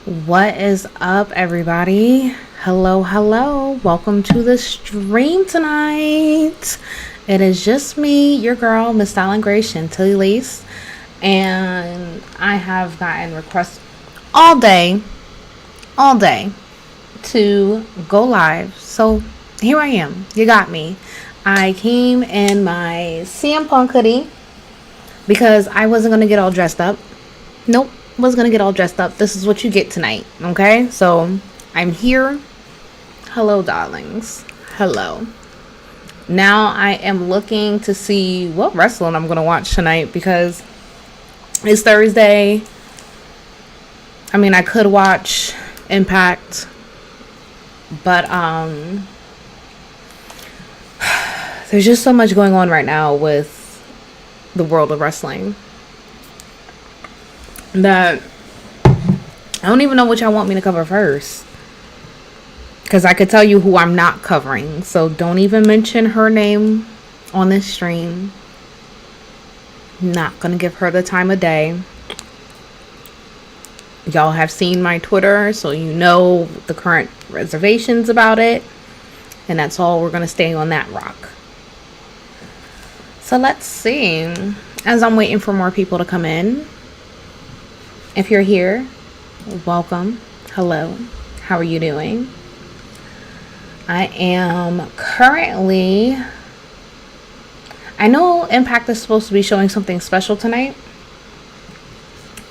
What is up, everybody? Hello. Welcome to the stream tonight. It is just me, your girl, Miss Style and Grace Chantilly Lace, and I have gotten requests all day to go live. So here I am. You got me. I came in my CM Punk hoodie because I wasn't gonna get all dressed up. Nope. Was gonna get all dressed up. This is what you get tonight. Okay, so I'm here. Hello, darlings. Hello. Now I am looking to see what wrestling I'm gonna watch tonight because it's Thursday. I mean, I could watch Impact, but there's just so much going on right now with the world of wrestling that I don't even know what y'all want me to cover first, because I could tell you who I'm not covering, so don't even mention her name on this stream. Not gonna give her the time of day. Y'all have seen my Twitter, so you know the current reservations about it, and that's all. We're gonna stay on that rock. So let's see, as I'm waiting for more people to come in. If you're here, welcome. Hello. How are you doing? I am currently... I know Impact is supposed to be showing something special tonight,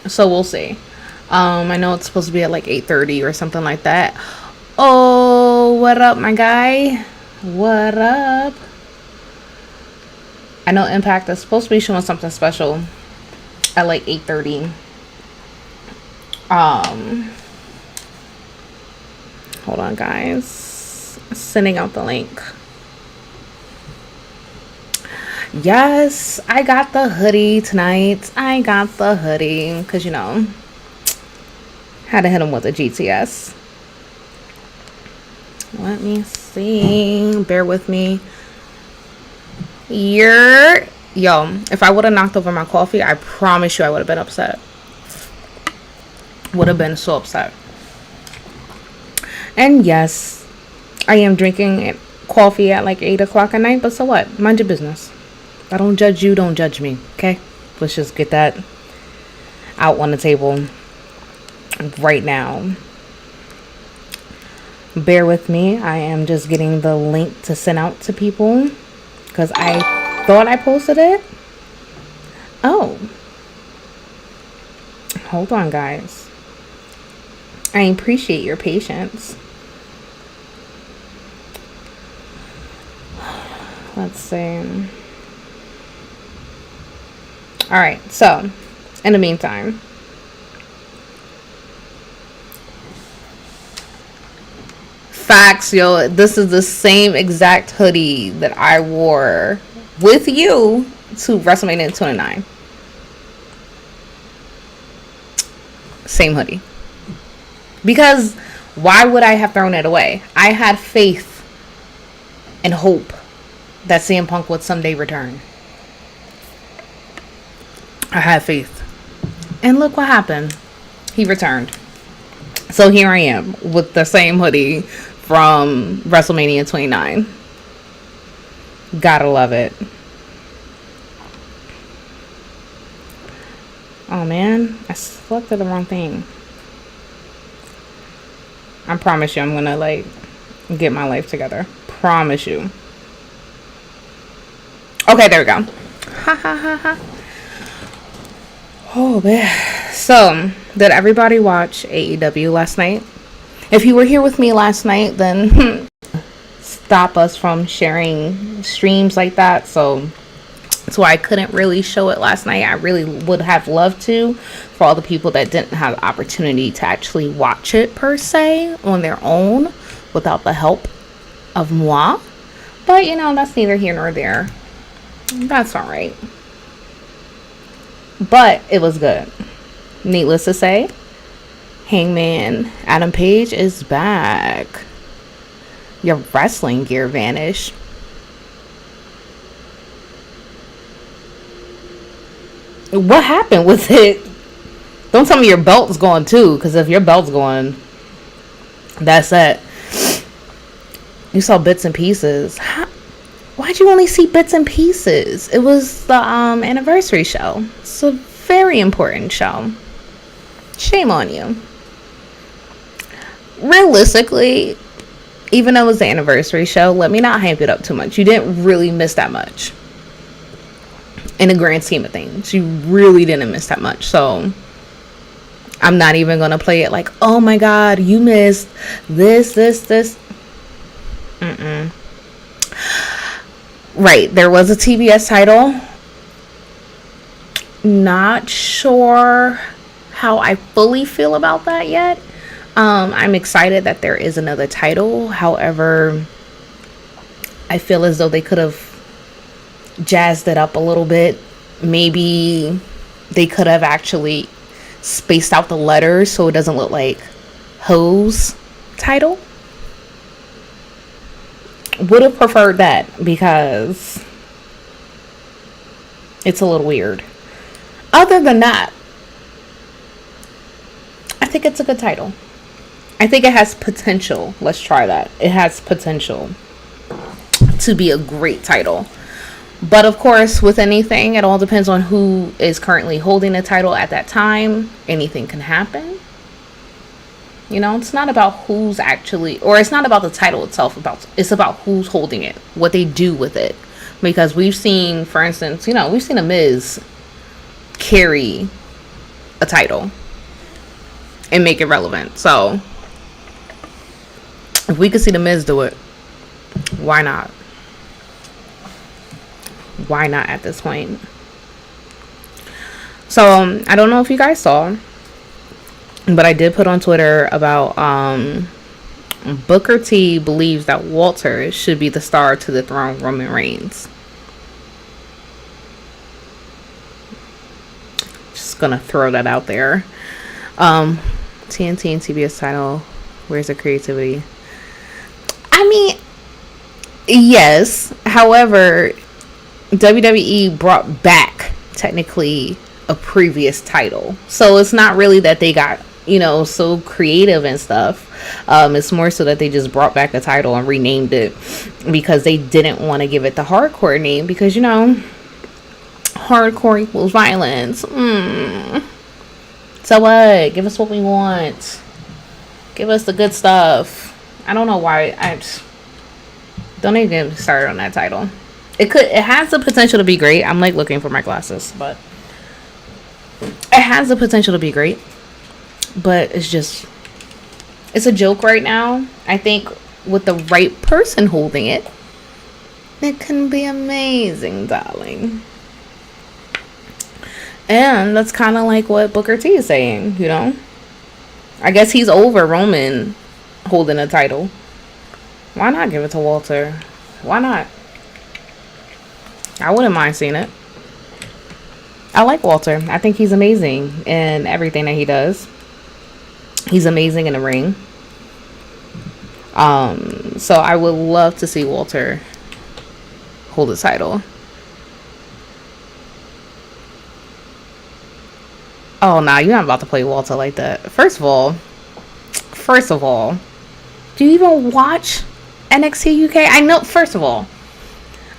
so we'll see. I know it's supposed to be at like 8:30 or something like that. Oh, what up, my guy? What up? I know Impact is supposed to be showing something special at like 8:30. Hold on, guys. Sending out the link. Yes, I got the hoodie tonight. I got the hoodie because, you know, had to hit him with a GTS. Let me see. Bear with me. Yo, if I would have knocked over my coffee, I promise you I would have been upset. Would have been so upset. And yes, I am drinking coffee at like 8 o'clock at night, but so what? Mind your business. I don't judge you, don't judge me. Okay, let's just get that out on the table right now. Bear with me. I am just getting the link to send out to people because I thought I posted it. Oh, hold on, guys. I appreciate your patience. Let's see. All right, so in the meantime, facts, yo, this is the same exact hoodie that I wore with you to WrestleMania 29. Same hoodie. Because why would I have thrown it away? I had faith and hope that CM Punk would someday return. I had faith. And look what happened. He returned. So here I am with the same hoodie from WrestleMania 29. Gotta love it. Oh man, I selected the wrong thing. I promise you I'm gonna like get my life together. Promise you. Okay, there we go. Ha ha ha ha. Oh man. So, did everybody watch AEW last night? If you were here with me last night, then stop us from sharing streams like that. So that's why I couldn't really show it last night. I really would have loved to, for all the people that didn't have the opportunity to actually watch it per se on their own without the help of moi. But you know, that's neither here nor there. That's all right. But it was good. Needless to say, Hangman Adam Page is back. Your wrestling gear vanished. What happened with it? Don't tell me your belt's gone too, because if your belt's gone, that's it. You saw bits and pieces. Why'd you only see bits and pieces? It was the anniversary show. It's a very important show. Shame on you. Realistically, even though it was the anniversary show, let me not hype it up too much. You didn't really miss that much. In the grand scheme of things, you really didn't miss that much. So I'm not even gonna play it like, oh my god, you missed this. Right, there was a TBS title. Not sure how I fully feel about that yet. I'm excited that there is another title. However, I feel as though they could have jazzed it up a little bit. Maybe they could have actually spaced out the letters so it doesn't look like Ho's title. Would have preferred that because it's a little weird. Other than that, I think it's a good title. I think it has potential. Let's try that. It has potential to be a great title. But of course, with anything, it all depends on who is currently holding the title at that time. Anything can happen. You know, it's not about who's actually, or it's not about the title itself. It's about who's holding it, what they do with it. Because we've seen, for instance, we've seen a Miz carry a title and make it relevant. So if we could see the Miz do it, why not? Why not at this point? So I don't know if you guys saw, but I did put on Twitter about Booker T believes that Walter should be the star to dethrone Roman Reigns. Just gonna throw that out there. TNT and TBS title. Where's the creativity? I mean, yes. However, WWE brought back technically a previous title, so it's not really that they got so creative and stuff. It's more so that they just brought back the title and renamed it because they didn't want to give it the hardcore name, because hardcore equals violence. So what? Give us what we want. Give us the good stuff. I don't know why. Don't even get started on that title. It has the potential to be great. I'm like looking for my glasses, but it has the potential to be great. But it's a joke right now. I think with the right person holding it, it can be amazing, darling. And that's kind of like what Booker T is saying, I guess he's over Roman holding a title. Why not give it to Walter? Why not? I wouldn't mind seeing it. I like Walter. I think he's amazing in everything that he does. He's amazing in the ring. So I would love to see Walter hold the title. Oh, nah, you're not about to play Walter like that. First of all, do you even watch NXT UK? I know, first of all,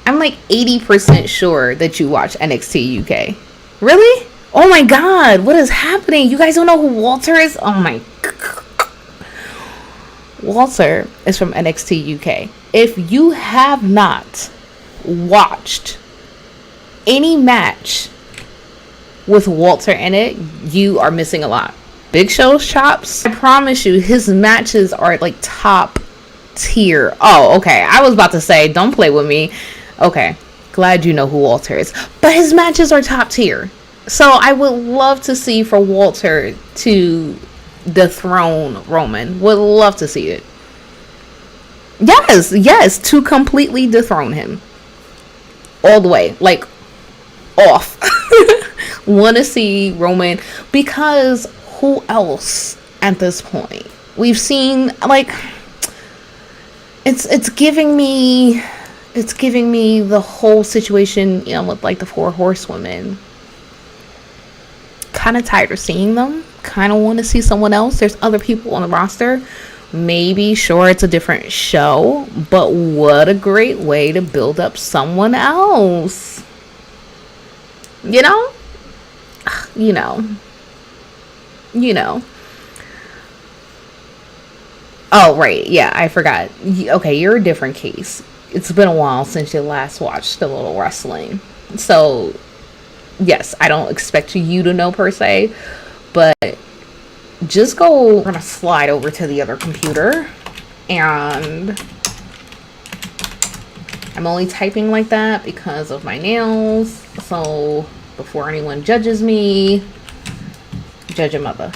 I'm like 80% sure that you watch NXT UK. Really? Oh my god, what is happening? You guys don't know who Walter is? Oh my god. Walter is from NXT UK. If you have not watched any match with Walter in it, you are missing a lot. Big Show's chops, I promise you, his matches are like top tier. Oh, okay. I was about to say, don't play with me. Okay, glad you know who Walter is. But his matches are top tier. So I would love to see for Walter to dethrone Roman. Would love to see it. Yes, to completely dethrone him. All the way, like off. Want to see Roman, because who else at this point? We've seen, like, it's giving me the whole situation, with like the 4 horsewomen kind of tired of seeing them. Kind of want to see someone else. There's other people on the roster. Maybe, sure, it's a different show, but what a great way to build up someone else. You know? You know. You know. Oh, right. Yeah, I forgot. Okay, you're a different case. It's been a while since you last watched a little wrestling. So, yes, I don't expect you to know per se, but just go. We're gonna slide over to the other computer, and I'm only typing like that because of my nails. So before anyone judges me, judge a mother.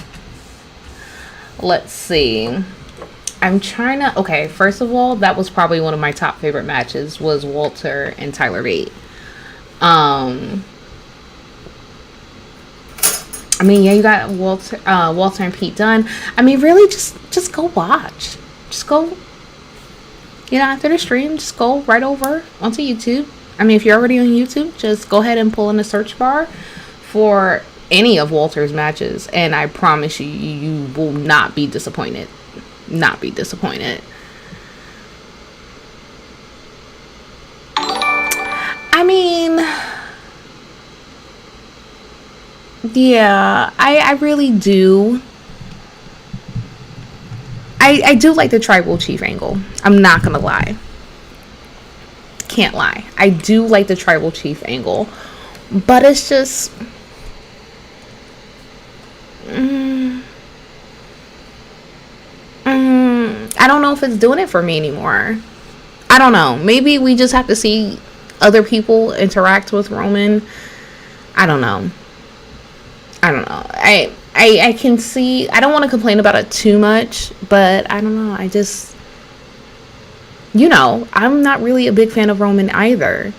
Let's see. I'm trying to. Okay, first of all, that was probably one of my top favorite matches. Was Walter and Tyler Bate. I mean, yeah, you got Walter and Pete Dunne. I mean, really, just go watch. Just go, after the stream, just go right over onto YouTube. I mean, if you're already on YouTube, just go ahead and pull in the search bar for any of Walter's matches, and I promise you, you will not be disappointed. Not be disappointed. I mean, yeah, I really do. I do like the tribal chief angle. I'm not gonna lie. Can't lie. I do like the tribal chief angle. But it's just... I don't know if it's doing it for me anymore. I don't know. Maybe we just have to see other people interact with Roman. I don't know. I can see... I don't want to complain about it too much, but I don't know. I just... I'm not really a big fan of Roman either.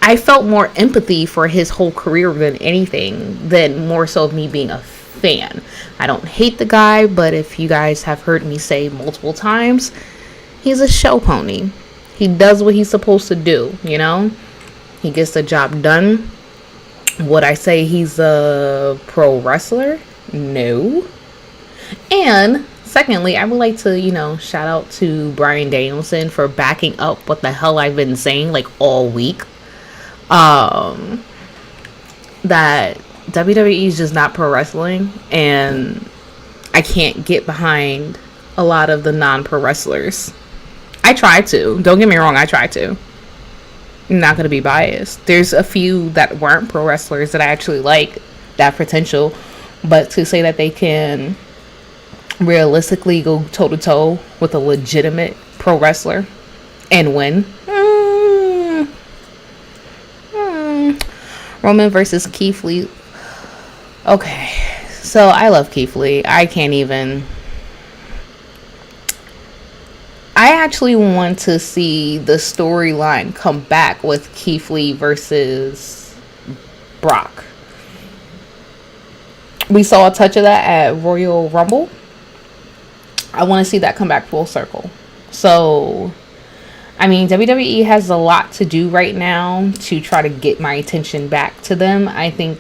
I felt more empathy for his whole career than anything, than more so of me being a fan. I don't hate the guy, but if you guys have heard me say multiple times, he's a show pony. He does what he's supposed to do, He gets the job done. Would I say he's a pro wrestler? No. And secondly, I would like to, shout out to Bryan Danielson for backing up what the hell I've been saying like all week. That WWE is just not pro wrestling, and I can't get behind a lot of the non-pro wrestlers. I try to. Don't get me wrong, I try to. I'm not going to be biased. There's a few that weren't pro wrestlers that I actually like that potential, but to say that they can realistically go toe-to-toe with a legitimate pro wrestler and win. Roman versus Keith Lee. Okay, so I love Keith Lee. I can't even... I actually want to see the storyline come back with Keith Lee versus Brock. We saw a touch of that at Royal Rumble. I want to see that come back full circle. So, I mean, WWE has a lot to do right now to try to get my attention back to them. I think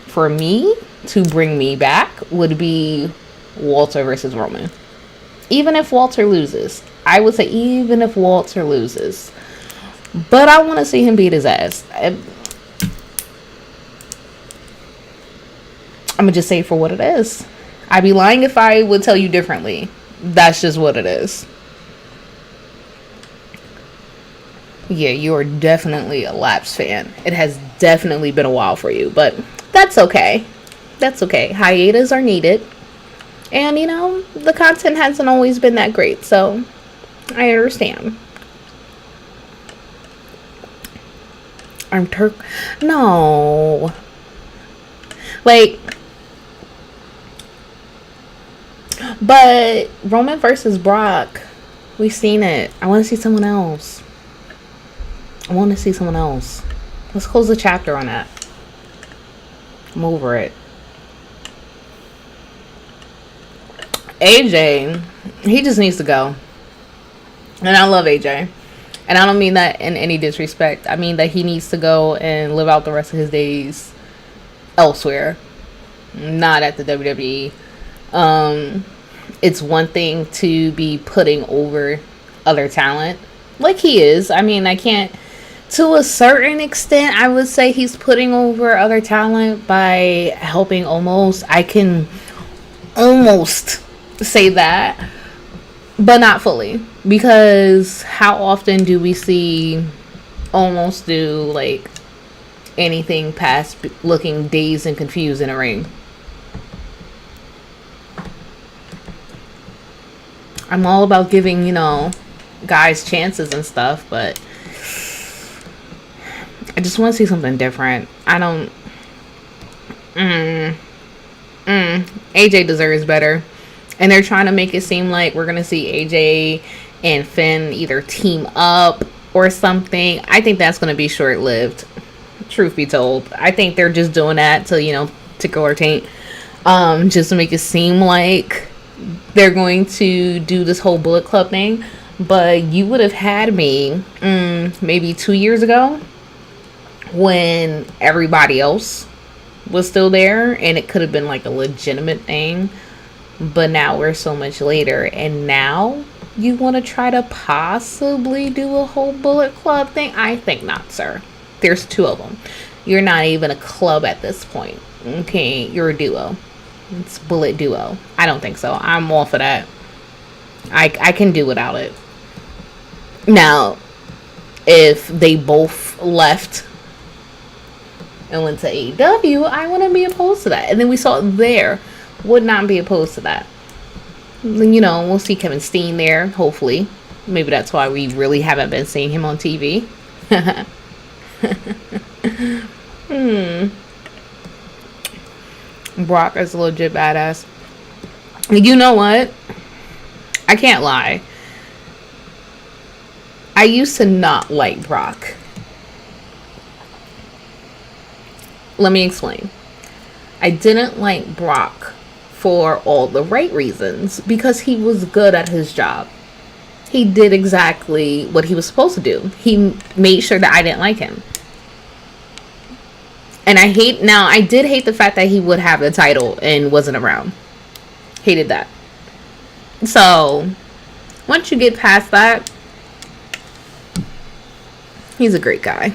for me, to bring me back would be Walter versus Roman. Even if Walter loses. I would say even if Walter loses. But I want to see him beat his ass. I'm going to just say it for what it is. I'd be lying if I would tell you differently. That's just what it is. Yeah, you are definitely a Laps fan. It has definitely been a while for you, but that's okay. That's okay. Hiatus are needed. And, the content hasn't always been that great, so I understand. I'm No. But Roman versus Brock, we've seen it. I want to see someone else. Let's close the chapter on that. I'm over it. AJ, he just needs to go. And I love AJ. And I don't mean that in any disrespect. I mean that he needs to go and live out the rest of his days elsewhere. not at the WWE. It's one thing to be putting over other talent, like he is. I mean, I can't, to a certain extent, I would say he's putting over other talent by helping almost. I can almost say that, but not fully. Because how often do we see almost do like anything past looking dazed and confused in a ring? I'm all about giving, guys chances and stuff, but I just want to see something different. I don't. AJ deserves better. And they're trying to make it seem like we're going to see AJ and Finn either team up or something. I think that's going to be short lived. Truth be told. I think they're just doing that to, tickle our taint. Just to make it seem like they're going to do this whole Bullet Club thing. But you would have had me maybe 2 years ago when everybody else was still there and it could have been like a legitimate thing. But now we're so much later, and now you want to try to possibly do a whole Bullet Club thing? I think not, sir. There's 2 of them. You're not even a club at this point. Okay, you're a duo. It's Bullet Duo. I don't think so. I'm all for that. I can do without it. Now, if they both left and went to AEW, I wouldn't be opposed to that. And then we saw it there. Would not be opposed to that. We'll see Kevin Steen there, hopefully. Maybe that's why we really haven't been seeing him on TV. Brock is a legit badass. You know what? I can't lie. I used to not like Brock. Let me explain. I didn't like Brock for all the right reasons, because he was good at his job. He did exactly what he was supposed to do. He made sure that I didn't like him. And I did hate the fact that he would have the title and wasn't around. Hated that. So, once you get past that, he's a great guy.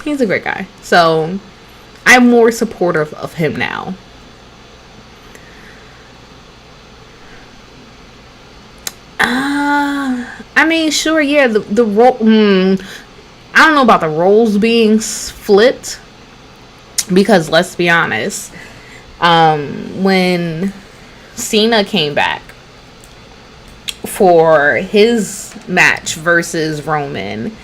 He's a great guy. So, I'm more supportive of him now. I mean, sure, yeah, the role, I don't know about the roles being flipped, because let's be honest, when Cena came back for his match versus Roman,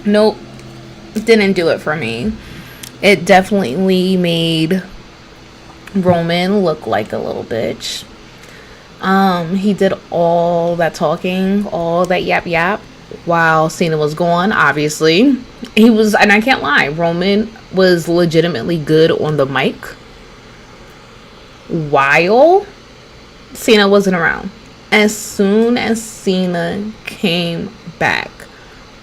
nope, didn't do it for me. It definitely made Roman look like a little bitch. He did all that talking, all that yap while Cena was gone. Obviously, he was, and I can't lie, Roman was legitimately good on the mic while Cena wasn't around. As soon as Cena came back,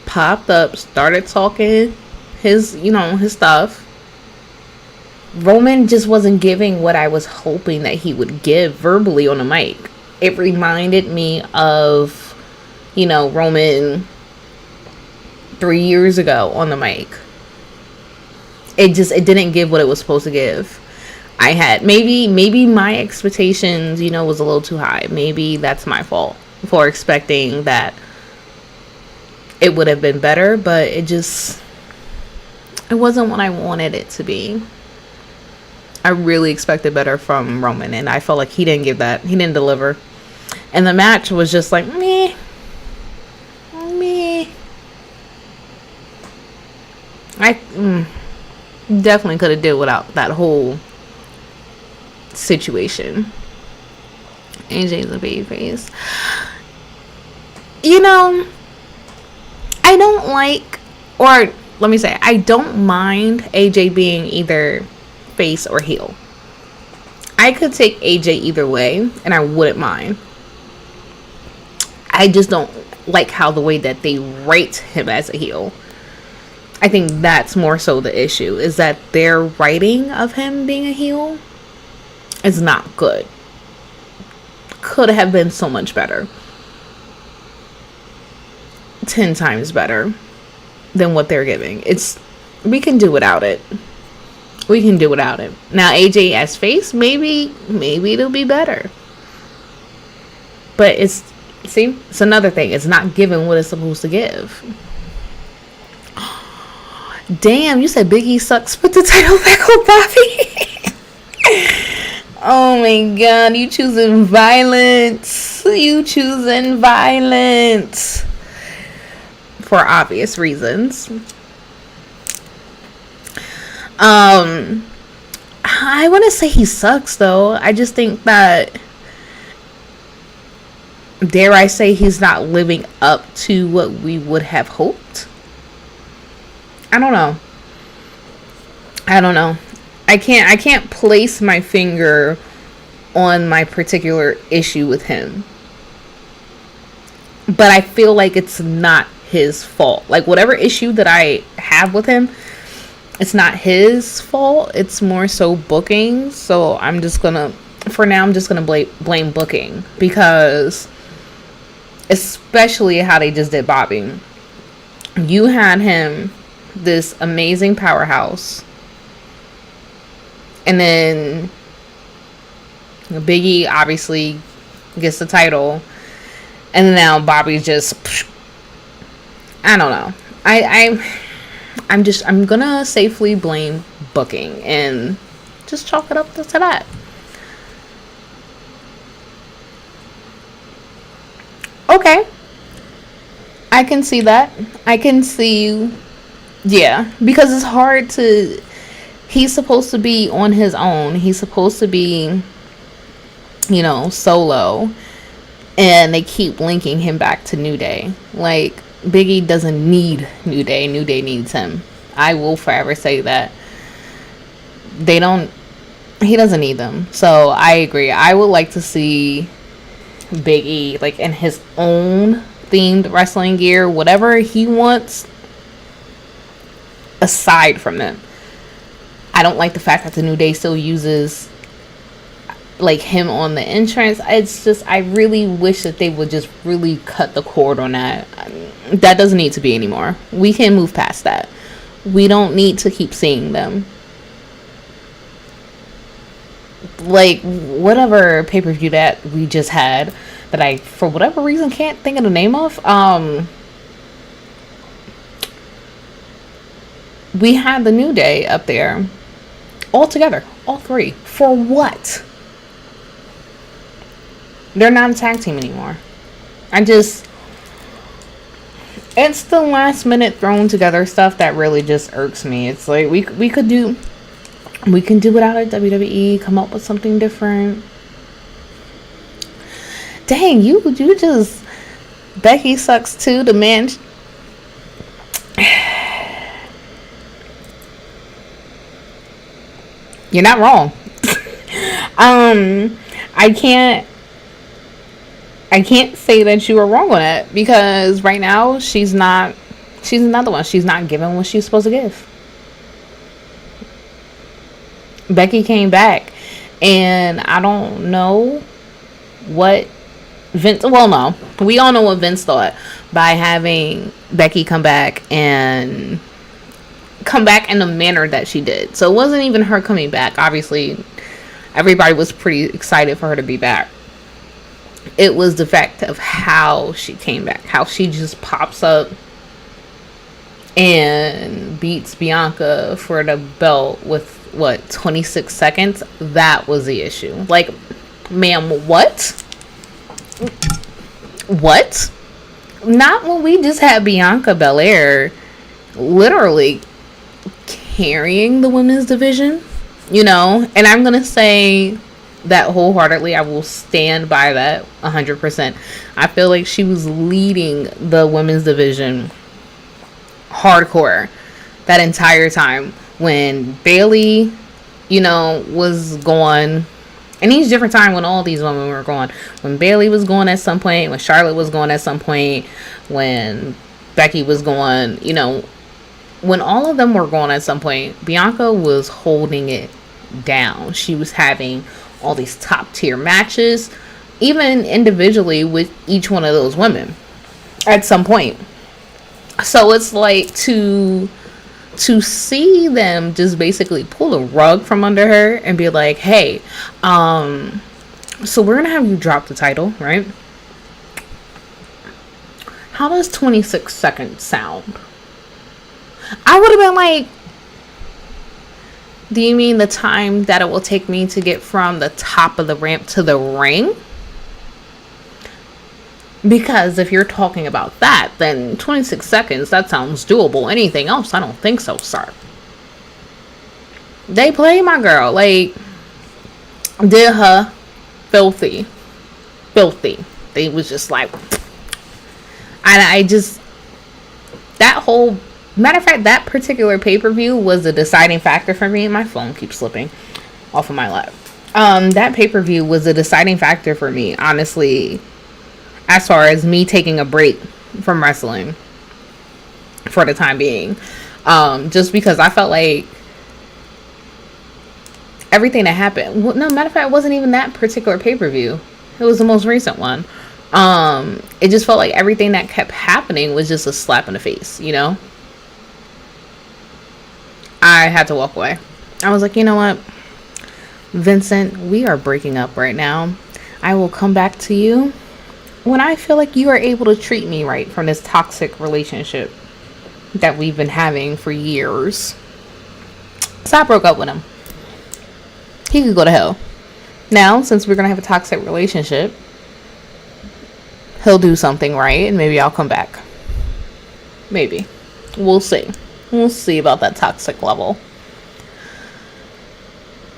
popped up, started talking his stuff, Roman just wasn't giving what I was hoping that he would give verbally on the mic. It reminded me of, Roman 3 years ago on the mic. It didn't give what it was supposed to give. I had, maybe my expectations, was a little too high. Maybe that's my fault for expecting that it would have been better, but it wasn't what I wanted it to be. I really expected better from Roman, and I felt like he didn't give that. He didn't deliver. And the match was just like, meh. I definitely could have did without that whole situation. AJ's a babyface. I don't like, or let me say, I don't mind AJ being either face or heel. I could take AJ either way and I wouldn't mind. I just don't like how the way that they rate him as a heel. I think that's more so the issue, is that their writing of him being a heel is not good. Could have been so much better. 10 times better than what they're giving. We can do without it. We can do without it. Now AJ as face, maybe it'll be better. But it's another thing. It's not giving what it's supposed to give. Damn, you said Big E sucks. Put the title back on Bobby. Oh my god, you choosing violence. You choosing violence. For obvious reasons. I want to say he sucks though. I just think that, dare I say, he's not living up to what we would have hoped. I don't know. I can't place my finger on my particular issue with him. But I feel like it's not his fault. Like, whatever issue that I have with him, it's not his fault. It's more so booking. So I'm just gonna blame booking, because especially how they just did Bobby. You had him, this amazing powerhouse, and then Biggie obviously gets the title, and now Bobby's just, I don't know. I'm gonna safely blame booking and just chalk it up to that. Okay, I can see that. I can see, yeah, because it's hard to. He's supposed to be on his own. He's supposed to be, solo, and they keep linking him back to New Day. Like, Biggie doesn't need New Day. New Day needs him. I will forever say that. He doesn't need them. So I agree. I would like to see Big E like in his own themed wrestling gear, whatever he wants, aside from them. I don't like the fact that the New Day still uses like him on the entrance. It's just, I really wish that they would just really cut the cord on that. That doesn't need to be anymore. We can move past that. We don't need to keep seeing them. Like, whatever pay-per-view that we just had, that I, for whatever reason, can't think of the name of. We had the New Day up there. All together. All three. For what? They're not a tag team anymore. It's the last minute thrown together stuff that really just irks me. It's like, we can do without it. WWE, come up with something different. Dang, you just, Becky sucks too. The man, you're not wrong. I can't say that you were wrong on it, because right now she's another one. She's not giving what she's supposed to give. Becky came back, and I don't know what Vince, well, no, we all know what Vince thought by having Becky come back in the manner that she did. So it wasn't even her coming back. Obviously, everybody was pretty excited for her to be back. It was the fact of how she came back, how she just pops up and beats Bianca for the belt with 26 seconds. That was the issue. Like, ma'am, what? Not when we just had Bianca Belair literally carrying the women's division, and I'm gonna say that wholeheartedly. I will stand by that 100%. I feel like she was leading the women's division hardcore that entire time. When Bayley, was gone, and each different time when all these women were gone. When Bayley was gone at some point, when Charlotte was gone at some point, when Becky was gone, when all of them were gone at some point, Bianca was holding it down. She was having all these top tier matches, even individually with each one of those women at some point. So it's like to see them just basically pull a rug from under her and be like, hey, so we're gonna have you drop the title, right? How does 26 seconds sound? I would have been like, do you mean the time that it will take me to get from the top of the ramp to the ring? Because if you're talking about that, then 26 seconds, that sounds doable. Anything else, I don't think so, sir. They play my girl. Like, did her filthy. They was just like, I just, that whole, matter of fact, that particular pay-per-view was the deciding factor for me. My phone keeps slipping off of my lap. That pay-per-view was the deciding factor for me, honestly, as far as me taking a break from wrestling for the time being. Just because I felt like everything that happened, well, no, matter of fact, it wasn't even that particular pay-per-view. It was the most recent one. It just felt like everything that kept happening was just a slap in the face, you know? I had to walk away. I was like, you know what, Vincent, we are breaking up right now. I will come back to you when I feel like you are able to treat me right from this toxic relationship that we've been having for years. So I broke up with him. He could go to hell. Now, since we're going to have a toxic relationship, he'll do something right and maybe I'll come back. Maybe. We'll see. We'll see about that toxic level.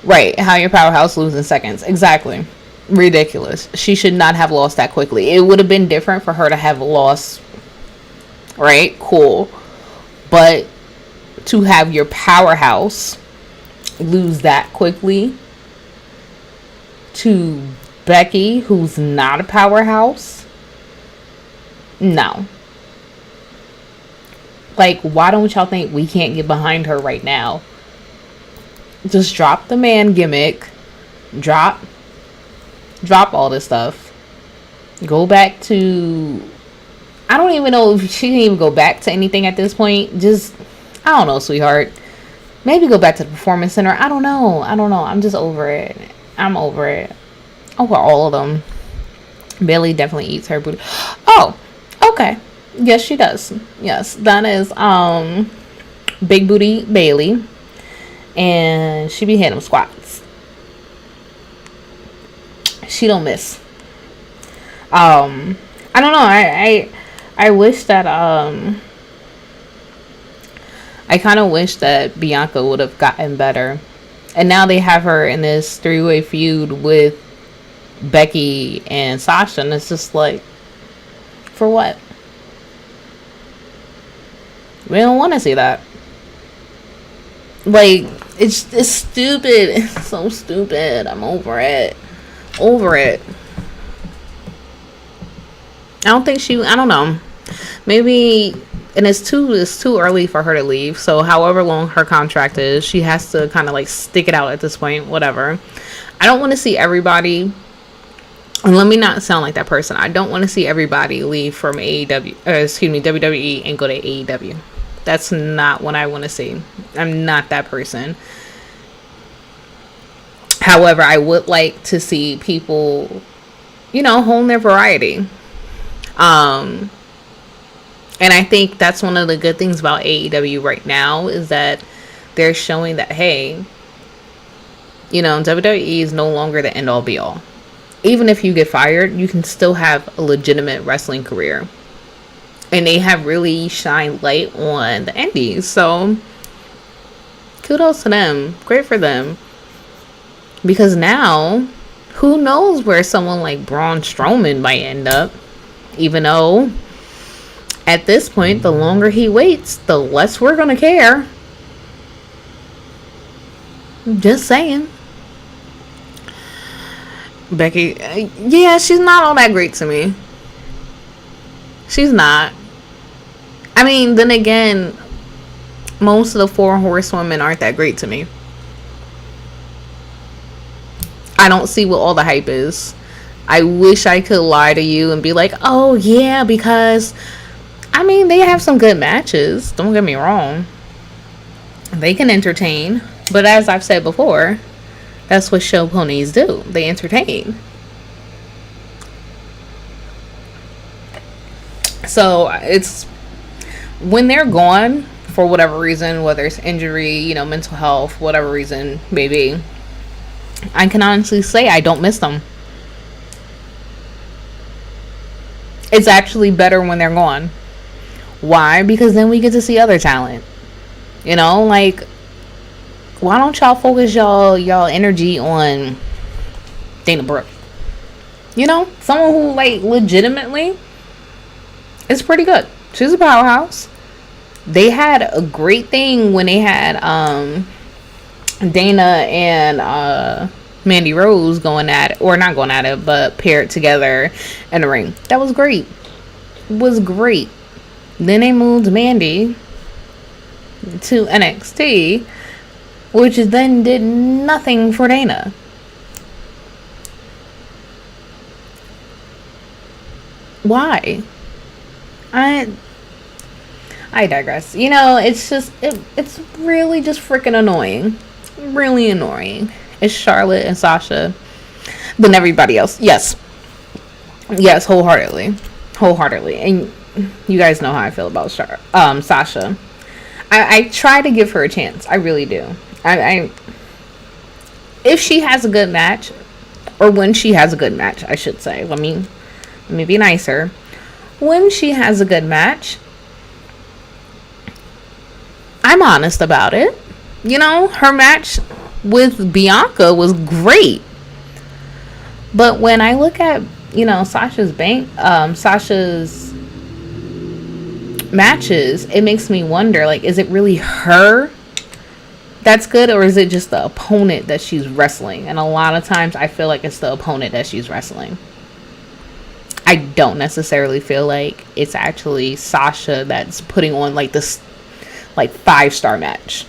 Right. How your powerhouse loses in seconds. Exactly. Ridiculous. She should not have lost that quickly. It would have been different for her to have lost. Right? Cool. But to have your powerhouse lose that quickly to Becky, who's not a powerhouse, no. Like, why don't y'all think we can't get behind her right now? Just drop the man gimmick. Drop all this stuff. Go back to, I don't even know if she can even go back to anything at this point. Just, I don't know, sweetheart. Maybe go back to the Performance Center. I don't know. I'm just over it. I'm over it. Over all of them. Bailey definitely eats her booty. Oh, okay. Yes, she does. Yes, that is Big Booty Bailey, and she be hitting them squats. She don't miss. I don't know. I wish that I kind of wish that Bianca would have gotten better, and now they have her in this 3-way feud with Becky and Sasha, and it's just like, for what? We don't want to see that. Like, it's stupid. It's so stupid. I'm over it. I don't know. Maybe, and it's too early for her to leave. So however long her contract is, she has to kind of like stick it out at this point. Whatever. I don't want to see everybody, and let me not sound like that person, I don't want to see everybody leave from WWE and go to AEW. That's not what I want to see. I'm not that person. However, I would like to see people, hone their variety. And I think that's one of the good things about AEW right now is that they're showing that, hey, WWE is no longer the end all be all. Even if you get fired, you can still have a legitimate wrestling career. And they have really shined light on the indies. So, kudos to them. Great for them. Because now, who knows where someone like Braun Strowman might end up. Even though, at this point, the longer he waits, the less we're going to care. Just saying. Becky, yeah, she's not all that great to me. She's not. I mean, then again, Most of the four horsewomen aren't that great to me. I don't see what all the hype is. I wish I could lie to you and be like, oh yeah, because I mean, they have some good matches. Don't get me wrong. They can entertain. But as I've said before, that's what show ponies do. They entertain. So it's when they're gone for whatever reason, whether it's injury, mental health, whatever reason, maybe, I can honestly say I don't miss them. It's actually better when they're gone. Why? Because then we get to see other talent. Like, why don't y'all focus y'all energy on Dana Brooke? Someone who, like, legitimately is pretty good. She's a powerhouse. They had a great thing when they had Dana and Mandy Rose going at it, or not going at it, but paired together in the ring. That was great. It was great. Then they moved Mandy to NXT, which then did nothing for Dana. Why? I digress. It's just it's really just freaking annoying. Really annoying. It's Charlotte and Sasha. Then everybody else. Yes, wholeheartedly. And you guys know how I feel about Sasha. I try to give her a chance. I really do. I if she has a good match, or when she has a good match, I should say. Let me be nicer. When she has a good match, I'm honest about it. Her match with Bianca was great. But when I look at, Sasha's matches, it makes me wonder, like, is it really her that's good, or is it just the opponent that she's wrestling? And a lot of times I feel like it's the opponent that she's wrestling. I don't necessarily feel like it's actually Sasha that's putting on like this like 5-star match.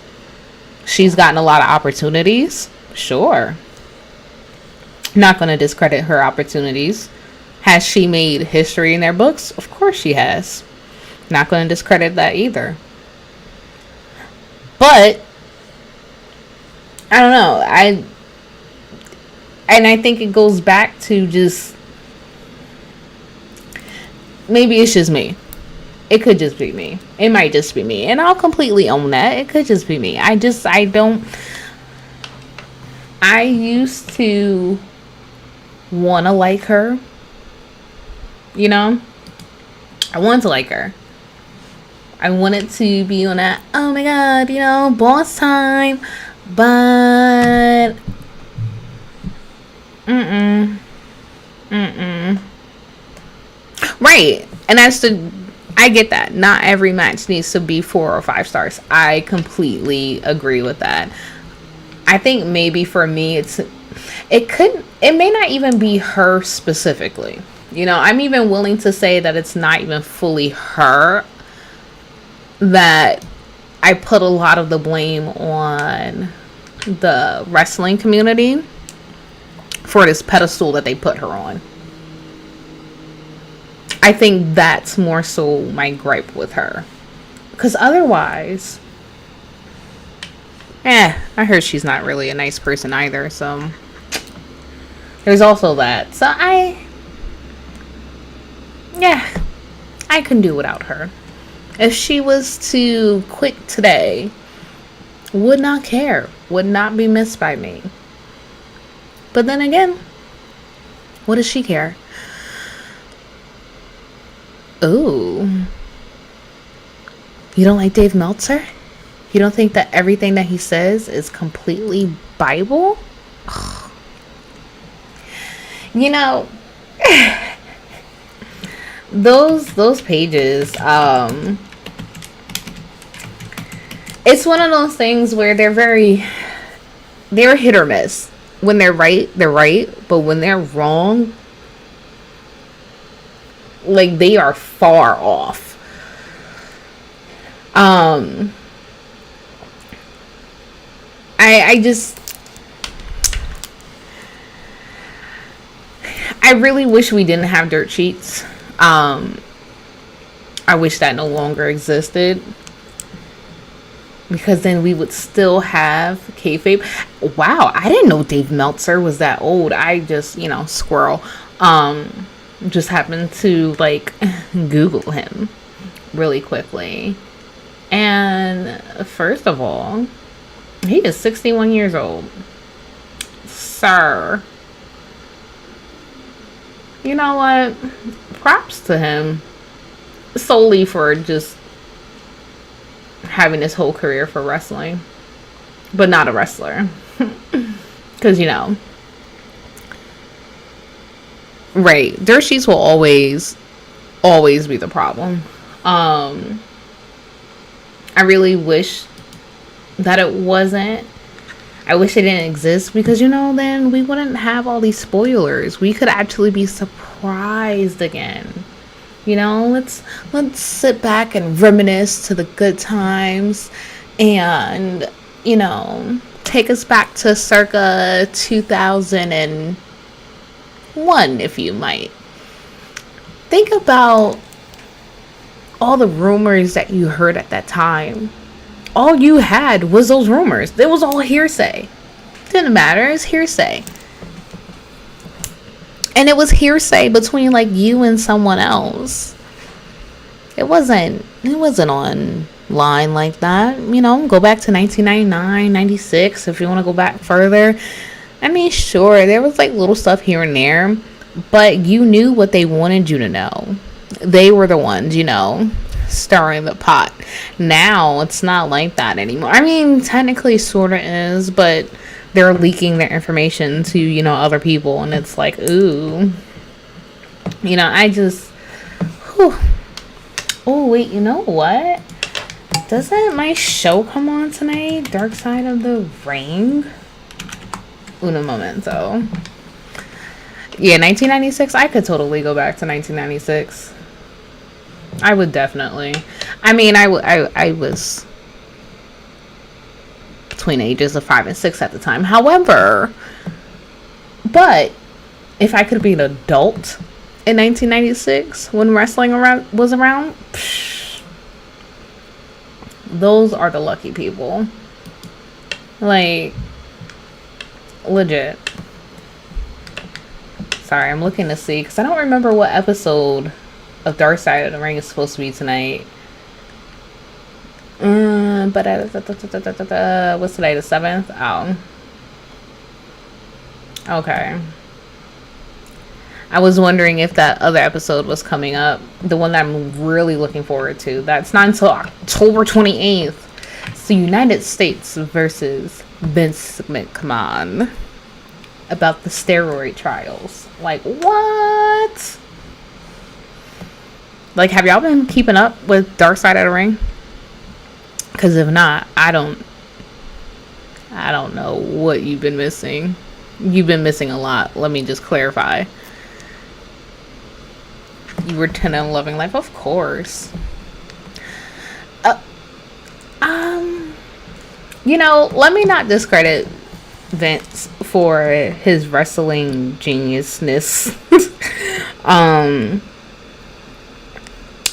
She's gotten a lot of opportunities. Sure. Not going to discredit her opportunities. Has she made history in their books? Of course she has. Not going to discredit that either. But I don't know. I think it goes back to just, maybe it's just me. It could just be me. It might just be me. And I'll completely own that. It could just be me. I used to want to like her. I wanted to like her. I wanted to be on that, oh my god, boss time. But right. And I get that. Not every match needs to be 4 or 5 stars. I completely agree with that. I think maybe for me it may not even be her specifically. I'm even willing to say that it's not even fully her, that I put a lot of the blame on the wrestling community for this pedestal that they put her on. I think that's more so my gripe with her. Because otherwise, I heard she's not really a nice person either, so there's also that. So I can do without her. If she was to quit today, would not care, would not be missed by me. But then again, what does she care? Ooh. You don't like Dave Meltzer? You don't think that everything that he says is completely Bible? Ugh. Those pages, it's one of those things where they're hit or miss. When they're right, but when they're wrong, like, they are far off. I just, I really wish we didn't have dirt sheets. I wish that no longer existed, because then we would still have kayfabe. Wow, I didn't know Dave Meltzer was that old. I just, squirrel. Just happened to like Google him really quickly. And first of all, he is 61 years old. Sir. You know what? Props to him. Solely for just having his whole career for wrestling. But not a wrestler. Because, right. Dirt sheets will always be the problem. I really wish that it wasn't. I wish it didn't exist, because then we wouldn't have all these spoilers. We could actually be surprised again. Let's sit back and reminisce to the good times, and take us back to circa 2001, if you might. Think about all the rumors that you heard at that time. All you had was those rumors. It was all hearsay. Didn't matter. It's hearsay. And it was hearsay between like you and someone else. It wasn't online like that. Go back to 1999, 96 if you want to go back further. I mean, sure, there was like little stuff here and there, but you knew what they wanted you to know. They were the ones, stirring the pot. Now it's not like that anymore. I mean, technically sort of is, but they're leaking their information to other people, and it's like, ooh, I just, whew. Oh wait, you know what, doesn't my show come on tonight, Dark Side of the Ring? Uno momento. Yeah, 1996. I could totally go back to 1996. I would definitely. I mean, I was between ages of 5 and 6 at the time. However, but if I could be an adult in 1996 when wrestling was around, those are the lucky people. Like, legit. Sorry, I'm looking to see, because I don't remember what episode of Dark Side of the Ring is supposed to be tonight. But what's today, the 7th? Oh. Okay. I was wondering if that other episode was coming up. The one that I'm really looking forward to. That's not until October 28th. It's the United States versus Vince McMahon. About the steroid trials. Like, what? Like, have y'all been keeping up with Dark Side of the Ring? Because if not, I don't know what you've been missing. You've been missing a lot. Let me just clarify. You were 10 and loving life, of course. Let me not discredit Vince for his wrestling geniusness.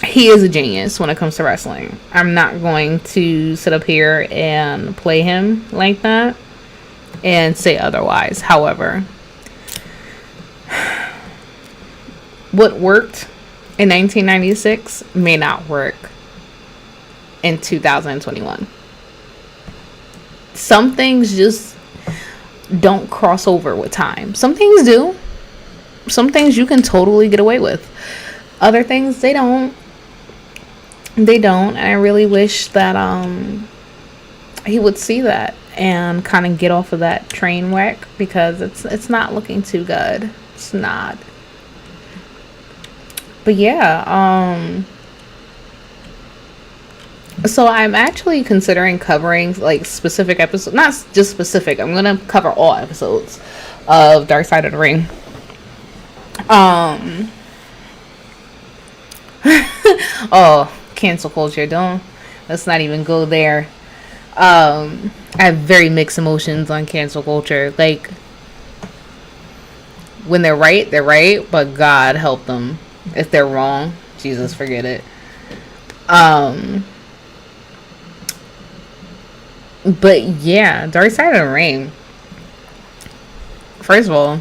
He is a genius when it comes to wrestling. I'm not going to sit up here and play him like that and say otherwise. However, what worked in 1996 may not work in 2021. Some things just don't cross over with time. Some things do. Some things you can totally get away with. Other things, they don't. They don't. And I really wish that he would see that and kind of get off of that train wreck, because it's not looking too good. It's not. But yeah, so I'm actually considering covering like specific episodes, not just specific. I'm gonna cover all episodes of Dark Side of the Ring. Oh, cancel culture. Let's not even go there. I have very mixed emotions on cancel culture. Like, when they're right, but God help them. If they're wrong, Jesus, forget it. But yeah, Dark Side of the Rain. First of all,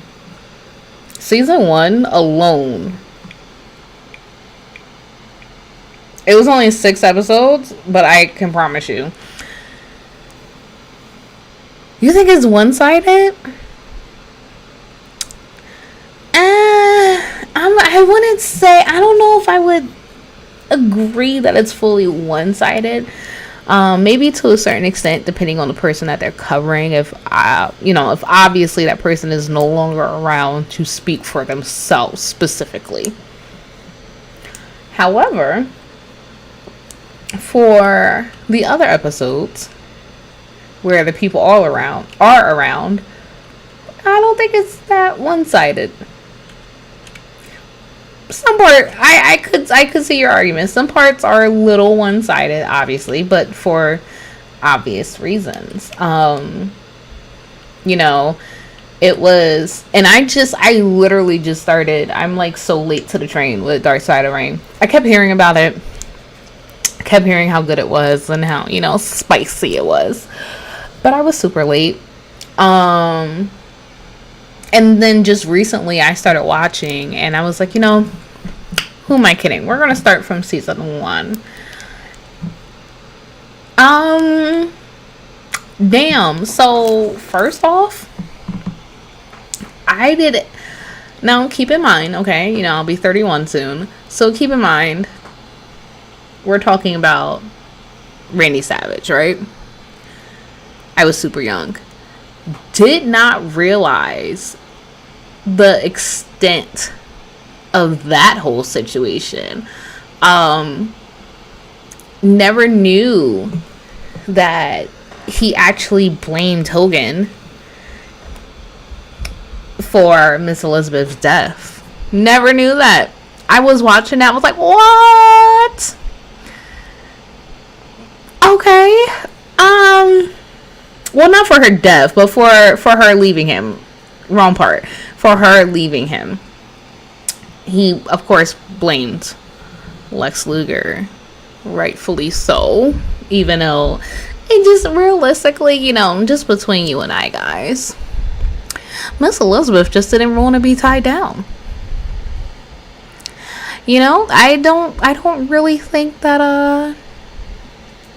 season 1 alone, it was only 6 episodes, but I can promise you. You think it's one-sided? I wouldn't say, I don't know if I would agree that it's fully one-sided. Maybe to a certain extent, depending on the person that they're covering. If if obviously that person is no longer around to speak for themselves specifically. However, for the other episodes where the people are around, I don't think it's that one-sided. Some part, I could see your argument. Some parts are a little one-sided, obviously, but for obvious reasons. It was, and I literally just started. I'm like so late to the train with Dark Side of Rain. I kept hearing about it. I kept hearing how good it was and how spicy it was, but I was super late. And then just recently I started watching, and I was like, who am I kidding? We're gonna start from season 1. Damn. So first off, I did. Now keep in mind, okay, I'll be 31 soon. So keep in mind, we're talking about Randy Savage, right? I was super young. Did not realize the extent of that whole situation. Never knew that he actually blamed Hogan for Miss Elizabeth's death. Never knew that. I was watching that, I was like, what? Okay. Well, not for her death, but for her leaving him. Wrong part. For her leaving him. He, of course, blamed Lex Luger. Rightfully so. Even though it just realistically, just between you and I, guys, Miss Elizabeth just didn't want to be tied down. I don't really think that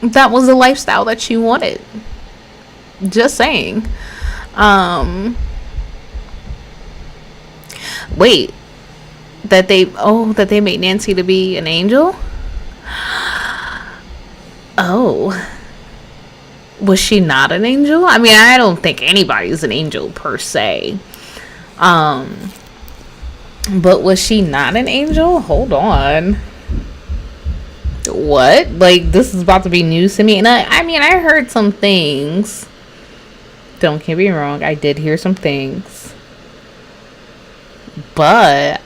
that was the lifestyle that she wanted. Just saying. Wait, that they made Nancy to be an angel? Oh, was she not an angel? I mean, I don't think anybody's an angel per se. But was she not an angel? Hold on. What? Like, this is about to be news to me. And I heard some things. Don't get me wrong, I did hear some things. But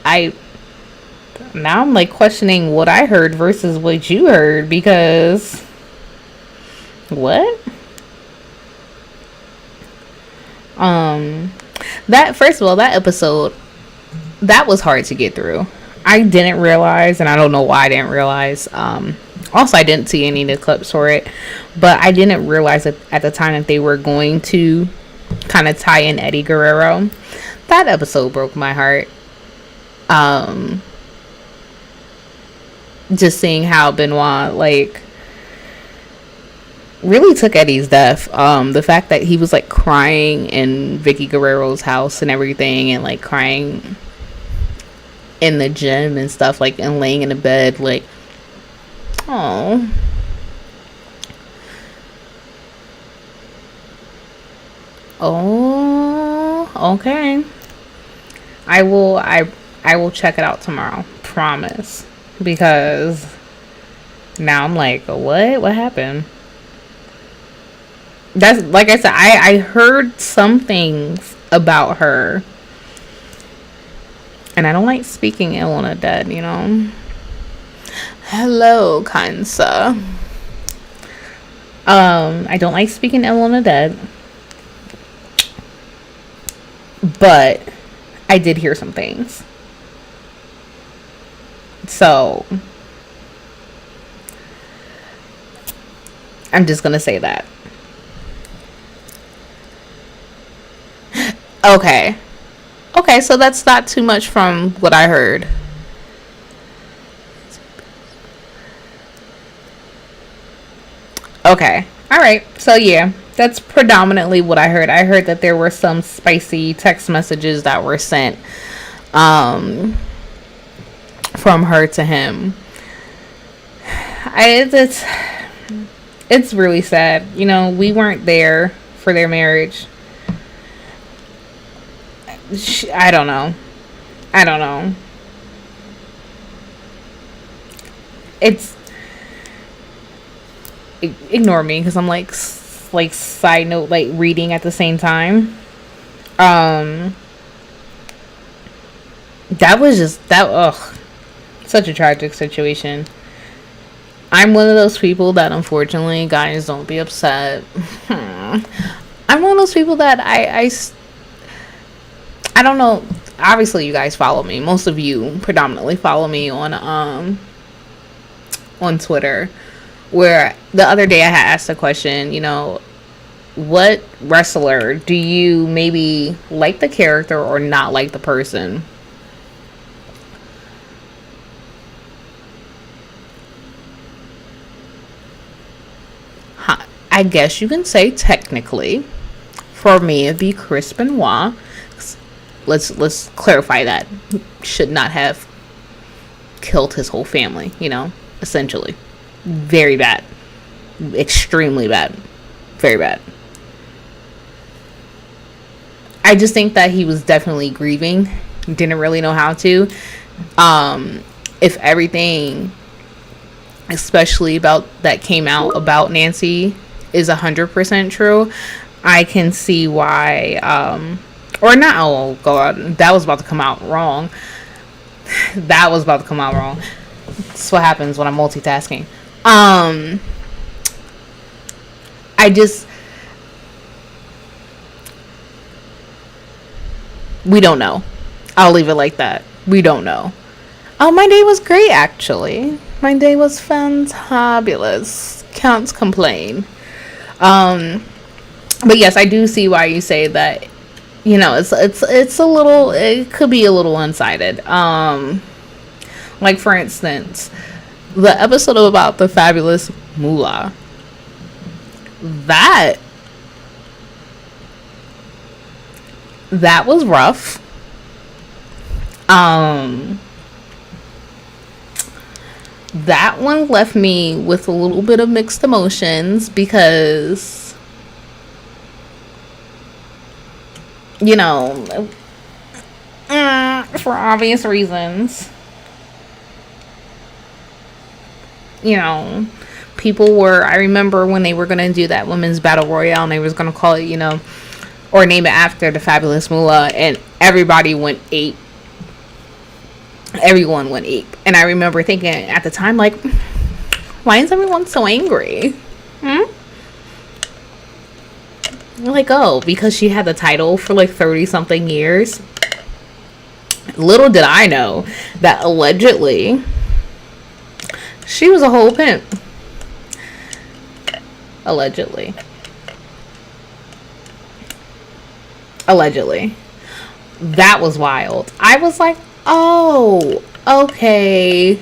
now I'm like questioning what I heard versus what you heard, because what? That, first of all, that episode, that was hard to get through. I didn't realize, and I don't know why I didn't realize. Also, I didn't see any of the clips for it, but I didn't realize at the time that they were going to kind of tie in Eddie Guerrero. That episode broke my heart. Just seeing how Benoit, like, really took Eddie's death. The fact that he was, like, crying in Vicky Guerrero's house and everything, and, like, crying in the gym and stuff, like, and laying in the bed, like, oh. Oh, okay. I will check it out tomorrow. Promise. Because now I'm like, what happened? That's, like I said, I heard some things about her. And I don't like speaking ill on a dead, Hello, kind sir. I don't like speaking ill on the dead, but I did hear some things. So I'm just gonna say that. Okay. Okay, so that's not too much from what I heard. Okay. All right. So yeah, that's predominantly what I heard. I heard that there were some spicy text messages that were sent um from her to him. It's really sad. You know, we weren't there for their marriage. I don't know. I don't know. It's ignore me because I'm like side note like reading at the same time. Um, that was just that. Ugh, such a tragic situation. I'm one of those people that unfortunately, guys, don't be upset. I'm one of those people that I don't know. Obviously, you guys follow me. Most of you predominantly follow me on Twitter. Where the other day I had asked a question. You know, what wrestler do you maybe like the character or not like the person? I guess you can say technically, for me, it'd be Chris Benoit. Let's clarify that. He should not have killed his whole family. You know, essentially, very bad, extremely bad, very bad. I just think that he was definitely grieving. Didn't really know how to. If everything, especially about that came out about Nancy, is 100% true, I can see why. Or not. Oh God, that was about to come out wrong. That was about to come out wrong. That's what happens when I'm multitasking. I just we don't know. I'll leave it like that. We don't know. Oh, my day was great actually. My day was fantabulous. Can't complain. Um, but yes, I do see why you say that. You know, it's a little. It could be a little one-sided. Like for instance, the episode about the fabulous moolah. That that was rough. Um, that one left me with a little bit of mixed emotions because you know, for obvious reasons, you know, people were. I remember when they were gonna do that women's battle royale, and they was gonna call it, you know, or name it after the fabulous moolah, and everybody went ape. Everyone went ape, and I remember thinking at the time, like, why is everyone so angry? Hmm? Like, oh, because she had the title for like 30 something years. Little did I know that allegedly she was a whole pimp. Allegedly. Allegedly. That was wild. I was like, oh, okay.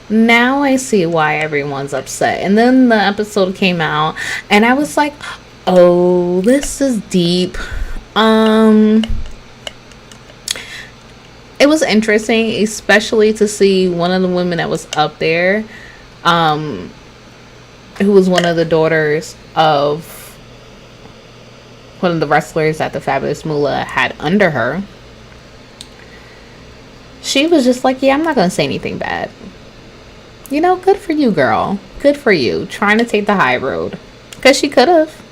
Now I see why everyone's upset. And then the episode came out, and I was like, oh, this is deep. It was interesting, especially to see one of the women that was up there, who was one of the daughters of one of the wrestlers that the Fabulous Moolah had under her. She was just like, yeah, I'm not gonna say anything bad. You know, good for you, girl. Good for you. Trying to take the high road. Because she could have.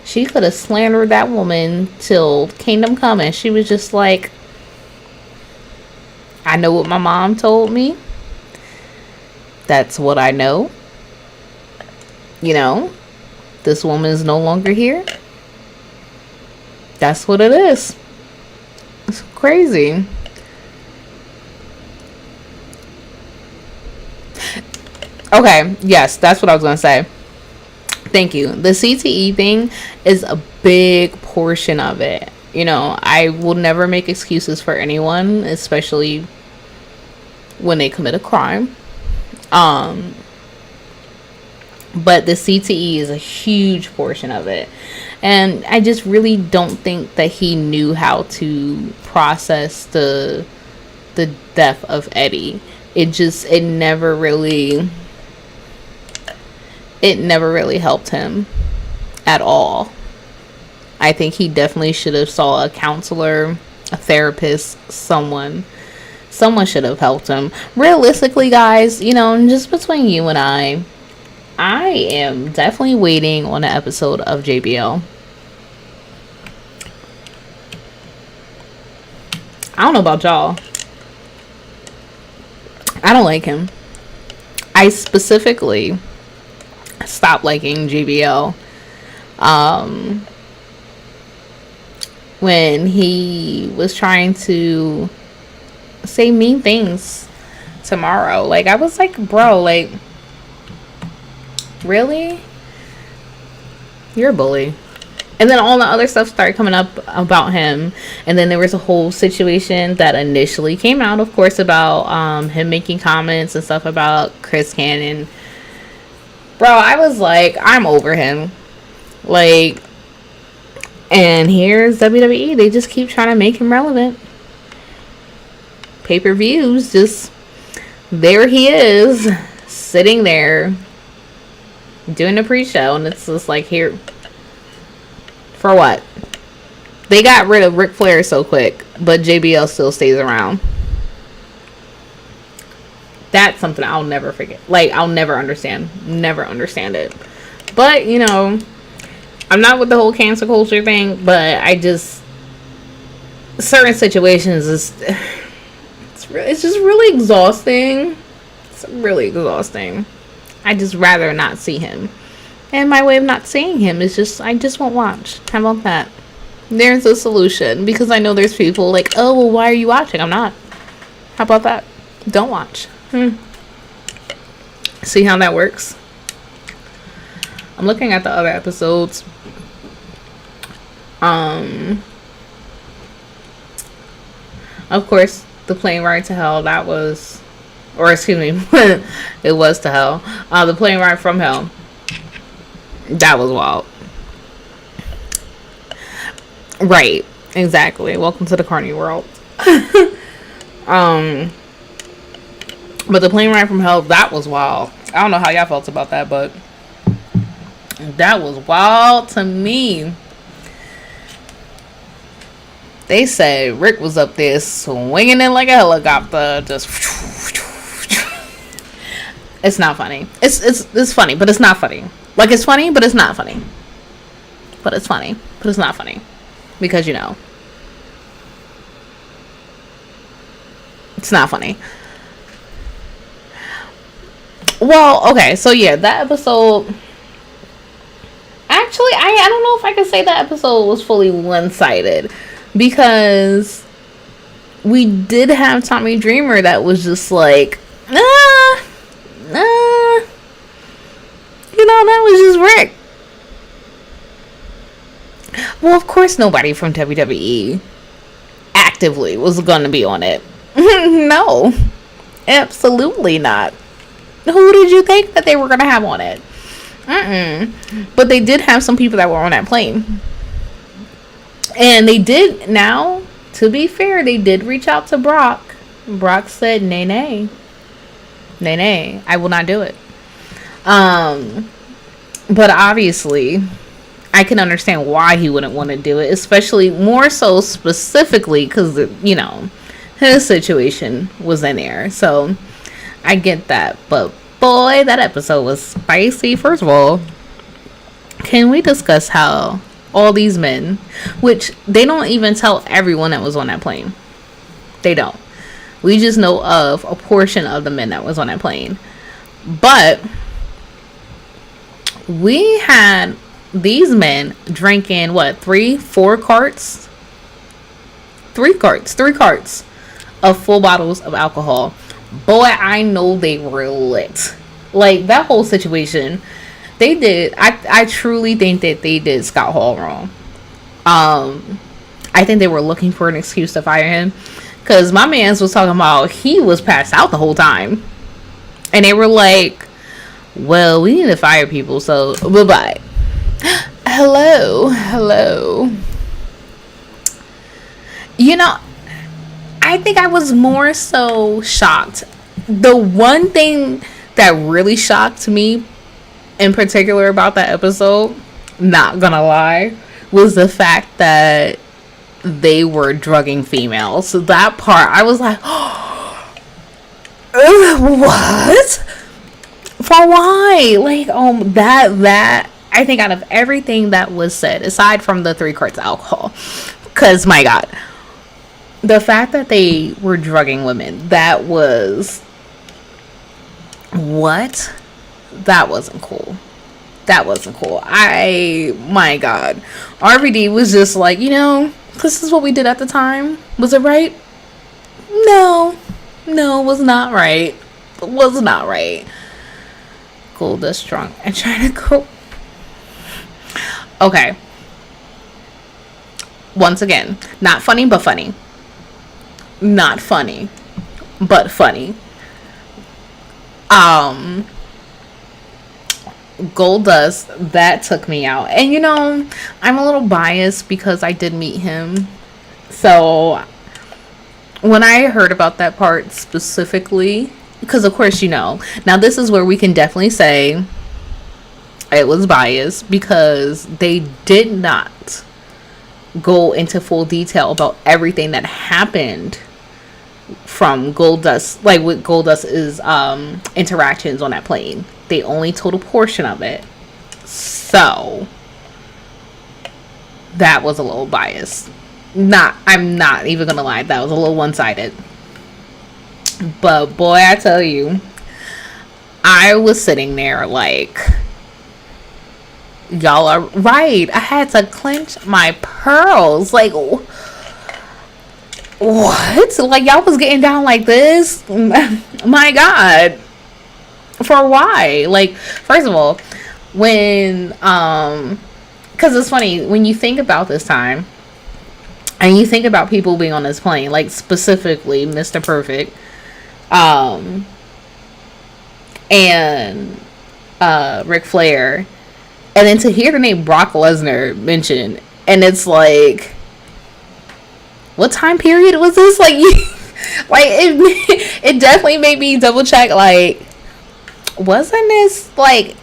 She could have slandered that woman till kingdom come. And she was just like, I know what my mom told me. That's what I know. You know? This woman is no longer here. That's what it is. It's crazy. Okay, yes, that's what I was going to say. Thank you. The CTE thing is a big portion of it. You know, I will never make excuses for anyone, especially when they commit a crime. But the CTE is a huge portion of it. And I just really don't think that he knew how to process the death of Eddie. It never really helped him at all. I think he definitely should have saw a counselor, a therapist, someone should have helped him. Realistically, guys, you know, just between you and I am definitely waiting on an episode of JBL. I don't know about y'all. I don't like him. I specifically stopped liking JBL when he was trying to say mean things tomorrow. Like, I was like, bro, like, really? You're a bully. And then all the other stuff started coming up about him. And then there was a whole situation that initially came out, of course, about him making comments and stuff about Chris Cannon. Bro, I was like, I'm over him. Like, and here's WWE. They just keep trying to make him relevant. Pay-per-views, just, there he is, sitting there, doing a pre-show. And it's just like, here, for what? They got rid of Ric Flair so quick, but JBL still stays around. That's something I'll never forget. Like, I'll never understand. Never understand it. But, you know, I'm not with the whole cancel culture thing, but I just, certain situations it's just really exhausting. It's really exhausting. I just rather not see him. And my way of not seeing him is just, I just won't watch. How about that? There's a solution. Because I know there's people like, oh, well, why are you watching? I'm not. How about that? Don't watch. See how that works? I'm looking at the other episodes. Of course, the plane ride to hell, that was, or excuse me, it was to hell. The plane ride from hell, that was wild. Right, exactly. Welcome to the Carney world. But the plane ride from hell, that was wild. I don't know how y'all felt about that, but that was wild to me. They said Rick was up there swinging it like a helicopter, just. It's not funny. It's funny, but it's not funny. Like, it's funny, but it's not funny. But it's funny, but it's not funny, because, you know, it's not funny. Well, okay, so yeah, that episode. Actually, I don't know if I can say that episode was fully one-sided. Because we did have Tommy Dreamer that was just like, you know, that was just Rick. Well, of course nobody from WWE actively was gonna be on it. No, absolutely not. Who did you think that they were gonna have on it? But they did have some people that were on that plane. And they did, now, to be fair, they did reach out to Brock. Brock said, nay, I will not do it. But obviously, I can understand why he wouldn't want to do it, especially more so specifically because, you know, his situation was in there. So, I get that. But, boy, that episode was spicy. First of all, can we discuss how all these men, which they don't even tell everyone that was on that plane. They don't. We just know of a portion of the men that was on that plane. But we had These men drinking what, four carts? Three carts of full bottles of alcohol. Boy, I know they were lit. Like, that whole situation, they did. I truly think that they did Scott Hall wrong. I think they were looking for an excuse to fire him, because my man's was talking about he was passed out the whole time, and they were like, "Well, we need to fire people, so bye bye." Hello. You know, I think I was more so shocked. The one thing that really shocked me in particular about that episode, not gonna lie, was the fact that they were drugging females. So that part, I was like, what? For why? Like, that I think out of everything that was said, aside from the 3 carts of alcohol, because my God, the fact that they were drugging women, that was, what? That wasn't cool. My God. RVD was just like, this is what we did at the time. Was it right? No, it was not right. Goldust drunk and trying to go. Okay. Once again, not funny, but funny. Not funny, but funny. Goldust, that took me out. And I'm a little biased because I did meet him. So when I heard about that part specifically, because of course, now this is where we can definitely say it was biased, because they did not go into full detail about everything that happened from Goldust, like with Goldust's interactions on that plane. They only told a portion of it. So that was a little biased. I'm not even gonna lie, that was a little one-sided. But boy, I tell you, I was sitting there like, y'all are right. I had to clench my pearls. Like, what? Like, y'all was getting down like this? My God. For why? Like, first of all, when, because it's funny, when you think about this time, and you think about people being on this plane, like, specifically Mr. Perfect, and, Ric Flair, and then to hear the name Brock Lesnar mentioned, and it's like, what time period was this? Like, like, it definitely made me double check, like, wasn't this, like,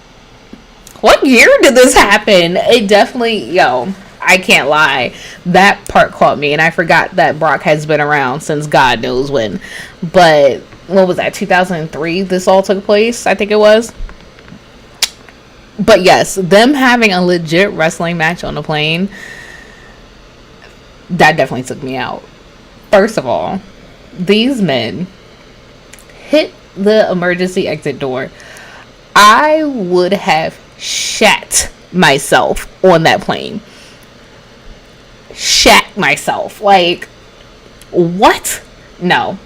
what year did this happen? It definitely, I can't lie, that part caught me, and I forgot that Brock has been around since God knows when. But what was that, 2003 this all took place, I think it was. But yes, them having a legit wrestling match on the plane, that definitely took me out. First of all, these men hit the emergency exit door. I would have shat myself on that plane. Shat myself. Like, what? No.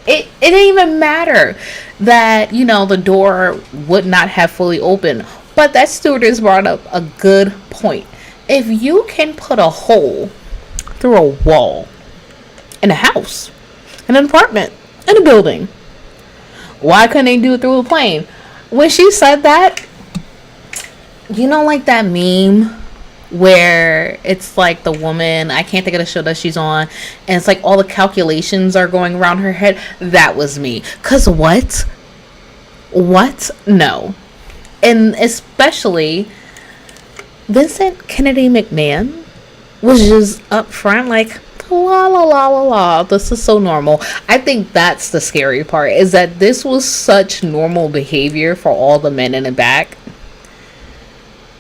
It didn't even matter that, the door would not have fully opened. But that stewardess brought up a good point. If you can put a hole through a wall in a house, in an apartment, in a building, why couldn't they do it through a plane? When she said that, like that meme where it's like the woman, I can't think of the show that she's on, and it's like all the calculations are going around her head. That was me. Cause what? No. And especially Vincent Kennedy McMahon was just up front like, la la la la la, this is so normal. I think that's the scary part, is that this was such normal behavior for all the men in the back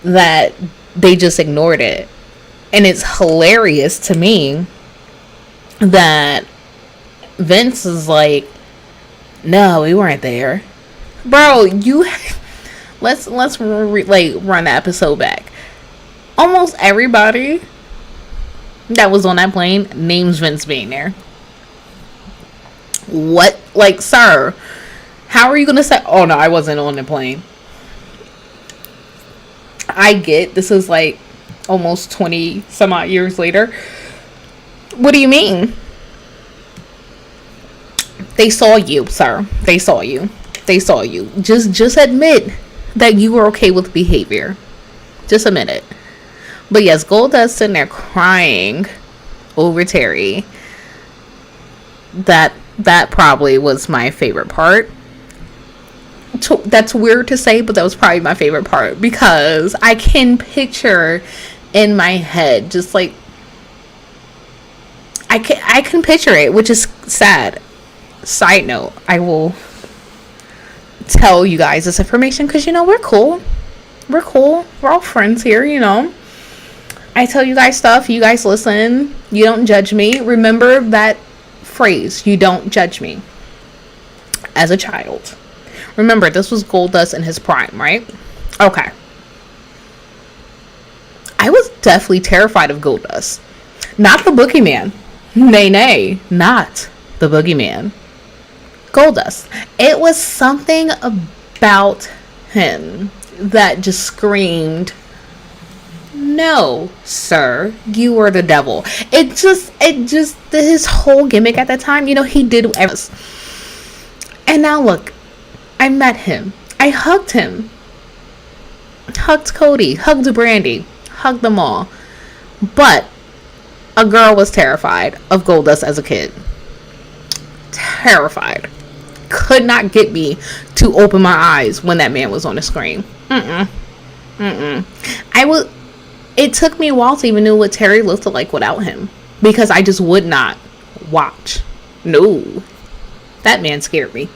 that they just ignored it. And it's hilarious to me that Vince is like, no, we weren't there. Bro, let's run the episode back. almost everybody that was on that plane names Vince being there. What? Like, sir, how are you gonna say, oh no, I wasn't on the plane? I get this is like almost 20 some odd years later. What do you mean? They saw you, sir. They saw you. They saw you. Just admit that you were okay with behavior. Just admit it. But yes, Goldust sitting there crying over Terry. That probably was my favorite part. That's weird to say, but that was probably my favorite part, because I can picture in my head, just like, I can picture it, which is sad. Side note, I will tell you guys this information because, you know, we're cool. We're all friends here, you know. I tell you guys stuff, you guys listen, you don't judge me. Remember that phrase, you don't judge me. As a child. Remember, this was Goldust in his prime, right? Okay. I was definitely terrified of Goldust. Not the boogeyman. Nay, not the boogeyman. Goldust. It was something about him that just screamed, no, sir, you were the devil. It just, his whole gimmick at that time, you know, he did everything. And now look, I met him. I hugged him. Hugged Cody. Hugged Brandy. Hugged them all. But a girl was terrified of Goldust as a kid. Terrified. Could not get me to open my eyes when that man was on the screen. It took me a while to even know what Terry looked like without him, because I just would not watch. No. That man scared me.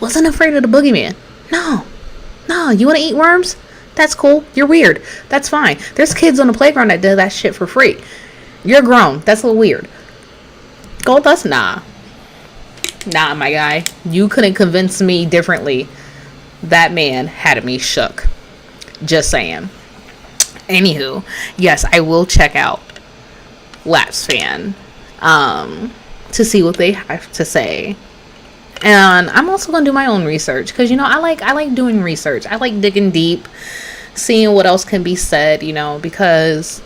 Wasn't afraid of the boogeyman. No, you want to eat worms? That's cool. You're weird. That's fine. There's kids on the playground that did that shit for free. You're grown. That's a little weird. Goldust, nah, my guy. You couldn't convince me differently. That man had me shook. Just saying. Anywho, yes, I will check out Laps Fan to see what they have to say. And I'm also going to do my own research, because, you know, I like doing research. I like digging deep, seeing what else can be said, you know, because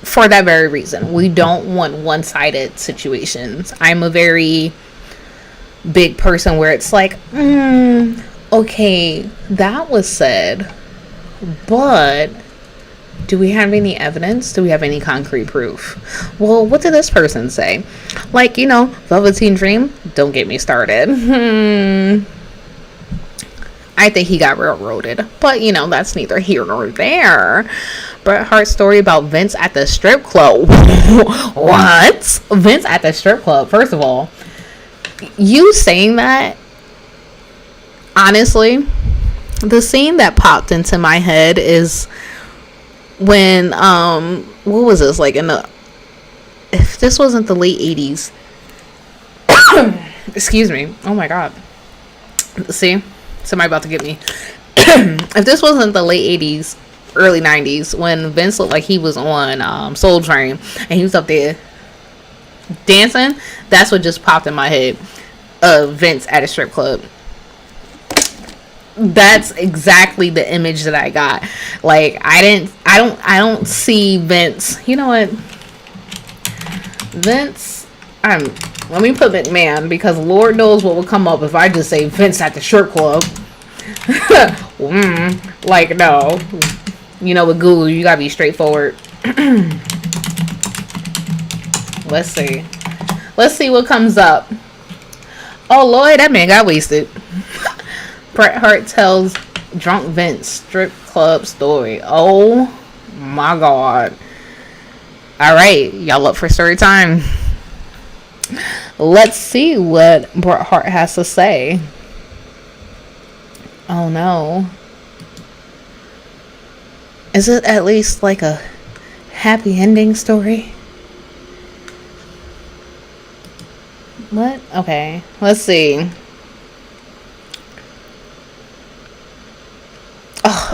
for that very reason, we don't want one-sided situations. I'm a very big person where it's like, okay, that was said, but do we have any evidence? Do we have any concrete proof? Well, what did this person say? Like, you know, Velveteen Dream, don't get me started. I think he got railroaded, but, you know, that's neither here nor there. Bret Hart's story about Vince at the strip club. What? Vince at the strip club? First of all, you saying that, honestly, the scene that popped into my head is when, what was this, like, if this wasn't the late 80s, excuse me, oh my god, see, somebody about to get me. If this wasn't the late 80s, early 90s, when Vince looked like he was on Soul Train, and he was up there dancing, that's what just popped in my head, Vince at a strip club. That's exactly the image that I got. Like, I don't see Vince. You know what? Vince, let me put McMahon, because Lord knows what will come up if I just say Vince at the strip club. Like, no. You know, with Google, you gotta be straightforward. Let's see what comes up. Oh, Lord, that man got wasted. Bret Hart tells drunk Vince strip club story. Oh my god. Alright, y'all up for story time? Let's see what Bret Hart has to say. Oh no. Is it at least like a happy ending story? What? Okay, let's see.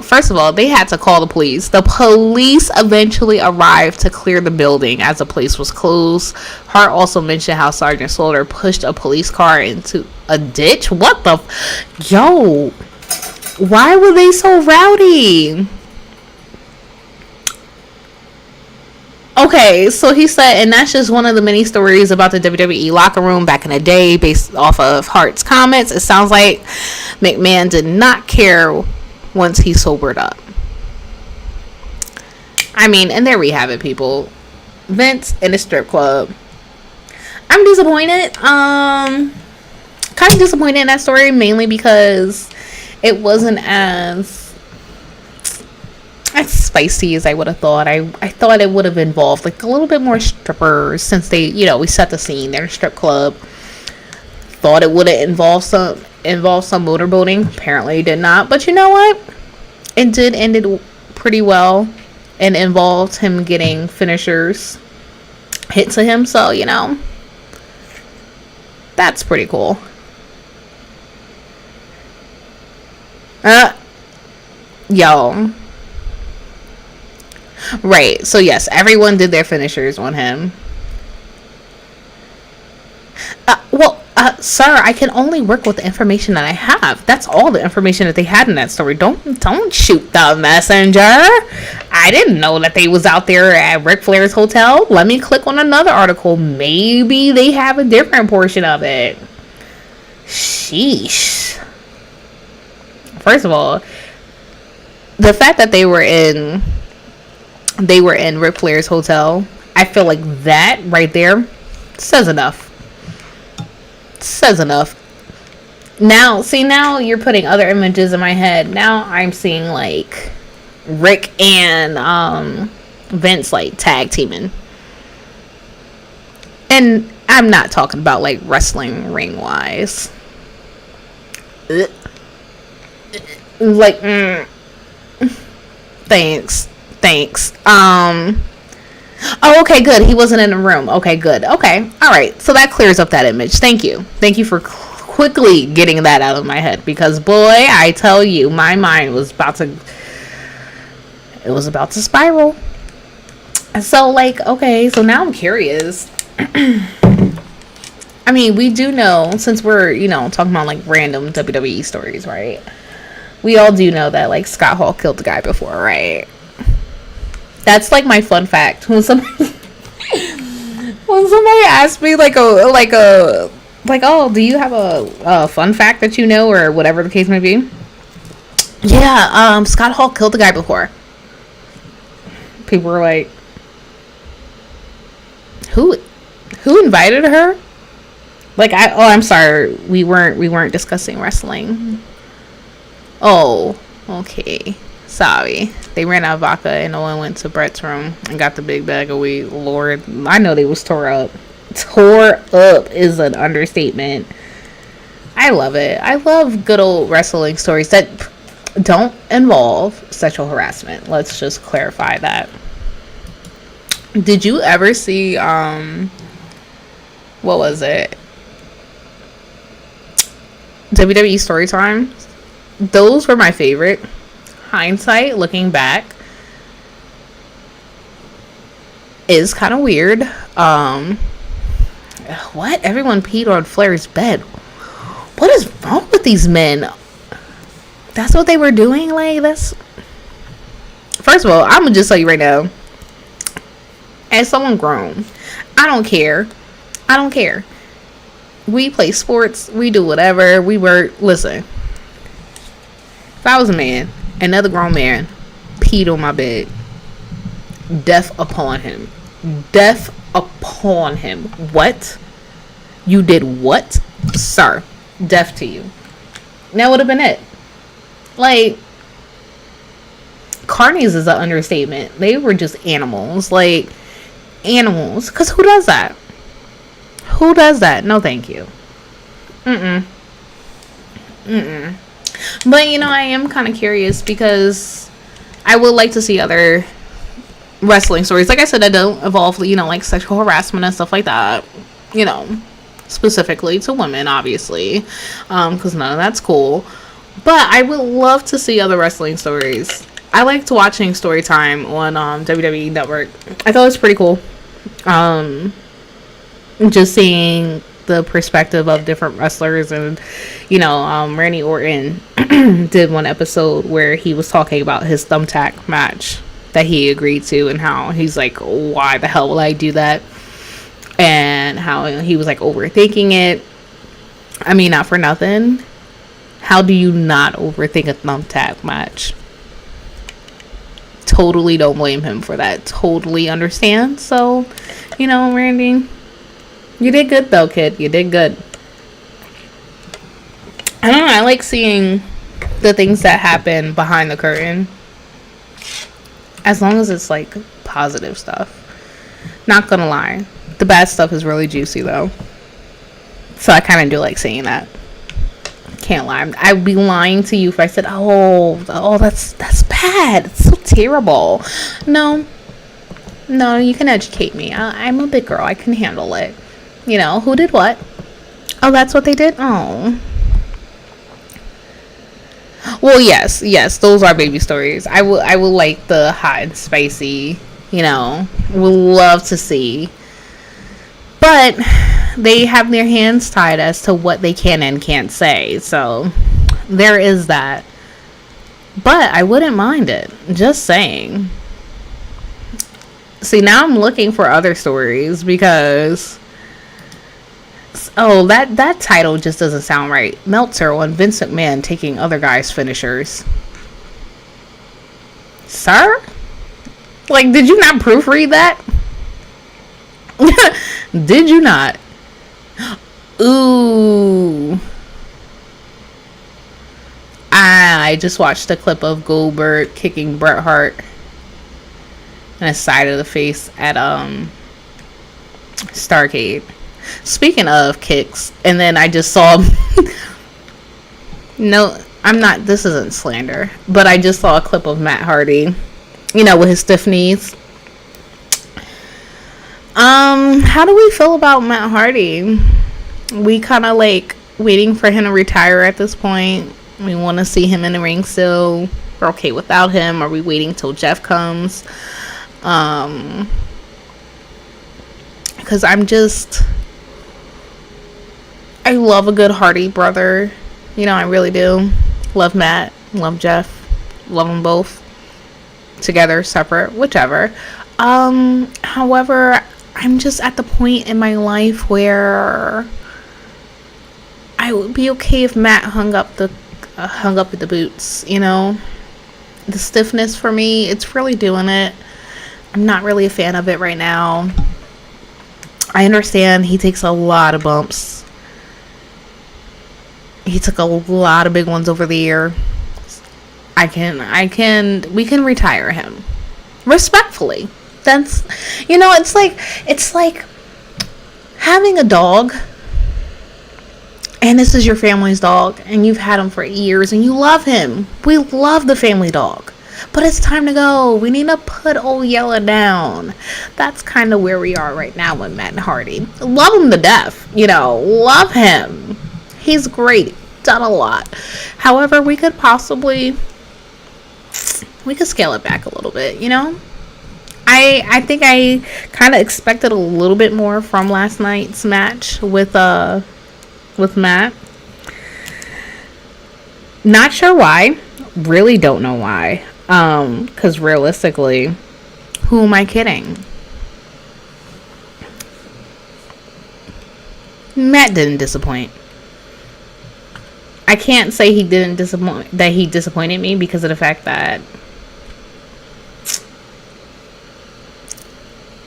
First of all, they had to call the police. The police eventually arrived to clear the building as the place was closed. Hart also mentioned how Sergeant Slaughter pushed a police car into a ditch. What the? Yo, why were they so rowdy? Okay, so he said, and that's just one of the many stories about the WWE locker room back in the day based off of Hart's comments. It sounds like McMahon did not care once he sobered up. I mean, and there we have it, people. Vince in a strip club. I'm disappointed. Kind of disappointed in that story, mainly because it wasn't as spicy as I would have thought. I thought it would have involved like a little bit more strippers, since they, we set the scene. They're in a strip club. Thought it would have involved some motorboating. Apparently it did not. But you know what? It did end it pretty well and involved him getting finishers hit to him. So, that's pretty cool. Yo. Right. So, yes, everyone did their finishers on him. Sir, I can only work with the information that I have. That's all the information that they had in that story. Don't shoot the messenger. I didn't know that they was out there at Ric Flair's hotel. Let me click on another article. Maybe they have a different portion of it. Sheesh. First of all, the fact that they were in Ric Flair's hotel, I feel like that right there says enough. Now you're putting other images in my head. Now I'm seeing like Rick and Vince like tag teaming, and I'm not talking about like wrestling ring wise. Like, thanks. Oh, okay, good. He wasn't in the room. Okay, good. Okay, all right. So that clears up that image. Thank you for quickly getting that out of my head, because boy, I tell you, my mind was about to spiral. So like, okay, so now I'm curious. I mean, we do know, since we're talking about like random WWE stories, right? We all do know that like Scott Hall killed the guy before, right? That's like my fun fact. When somebody asks me oh, do you have a fun fact that you know, or whatever the case may be? Yeah, Scott Hall killed the guy before. People were like, who invited her? Like, I'm sorry, we weren't discussing wrestling. Oh, okay. Sorry. They ran out of vodka and no one went to Brett's room and got the big bag of weed. Lord, I know they was tore up. Tore up is an understatement. I love it. I love good old wrestling stories that don't involve sexual harassment. Let's just clarify that. Did you ever see, what was it? WWE Storytime? Those were my favorite. Hindsight, looking back, is kind of weird. What? Everyone peed on Flair's bed. What is wrong with these men? That's what they were doing? Like, that's... First of all, I'm gonna just tell you right now, as someone grown, I don't care. We play sports, we do whatever, we work. Listen, if I was a man, another grown man peed on my bed, death upon him. What? You did what? Sir, death to you. That would have been it. Like, carnies is an understatement. They were just animals. Like, animals. Because who does that? No, thank you. But, I am kind of curious, because I would like to see other wrestling stories. Like I said, that don't involve, like sexual harassment and stuff like that. Specifically to women, obviously. Because none of that's cool. But I would love to see other wrestling stories. I liked watching Story Time on WWE Network. I thought it was pretty cool. Um, just seeing the perspective of different wrestlers, and Randy Orton did one episode where he was talking about his thumbtack match that he agreed to, and how he's like, why the hell will I do that, and how he was like overthinking it. I mean, not for nothing, how do you not overthink a thumbtack match? Totally don't blame him for that. Totally understand. So, Randy, you did good though, kid. You did good. I don't know. I like seeing the things that happen behind the curtain. As long as it's like positive stuff. Not gonna lie. The bad stuff is really juicy though. So I kind of do like seeing that. Can't lie. I'd be lying to you if I said, oh, that's bad. It's so terrible. No, you can educate me. I'm a big girl. I can handle it. Who did what? Oh, that's what they did? Oh. Well, yes, those are baby stories. I will like the hot and spicy, would love to see. But they have their hands tied as to what they can and can't say. So there is that. But I wouldn't mind it. Just saying. See, now I'm looking for other stories because... Oh, that title just doesn't sound right. Meltzer on Vince McMahon taking other guys' finishers. Sir? Like, did you not proofread that? Did you not? Ooh. I just watched a clip of Goldberg kicking Bret Hart in the side of the face at Starrcade. Speaking of kicks, and then I just saw no, I'm not, this isn't slander, but I just saw a clip of Matt Hardy, with his stiff knees. How do we feel about Matt Hardy? We kind of like waiting for him to retire at this point. We want to see him in the ring still. We're okay without him. Are we waiting till Jeff comes? Because I love a good Hardy brother. I really do. Love Matt. Love Jeff. Love them both. Together, separate, whichever. However, I'm just at the point in my life where I would be okay if Matt hung up with the boots. The stiffness for me, it's really doing it. I'm not really a fan of it right now. I understand he takes a lot of bumps. He took a lot of big ones over the year. We can retire him. Respectfully. That's, it's like having a dog, and this is your family's dog, and you've had him for years, and you love him. We love the family dog. But it's time to go. We need to put old Yella down. That's kind of where we are right now with Matt Hardy. Love him to death. Love him. He's great. Done a lot. However, we could scale it back a little bit, I think I kind of expected a little bit more from last night's match with Matt. Not sure why. Really don't know why. Because realistically, who am I kidding? Matt didn't disappoint. I can't say he disappointed me because of the fact that,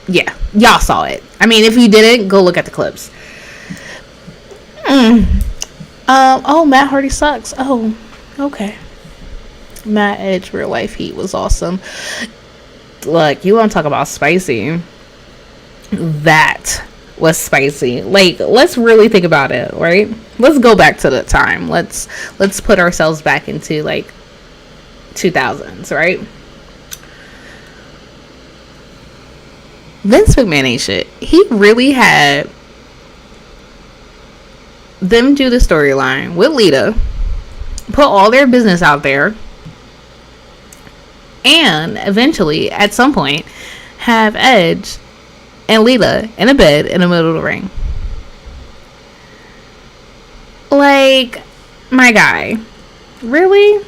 yeah, y'all saw it. I mean, if you didn't, go look at the clips. Oh, Matt Hardy sucks. Oh, okay. Matt Edge real life heat was awesome. Look, you want to talk about spicy? That was spicy. Like, let's really think about it, right? Let's go back to the time. Let's put ourselves back into like 2000s, right? Vince McMahon ain't shit. He really had them do the storyline with Lita, put all their business out there, and eventually, at some point, have Edge and Lita in a bed in the middle of the ring. Like, my guy. Really?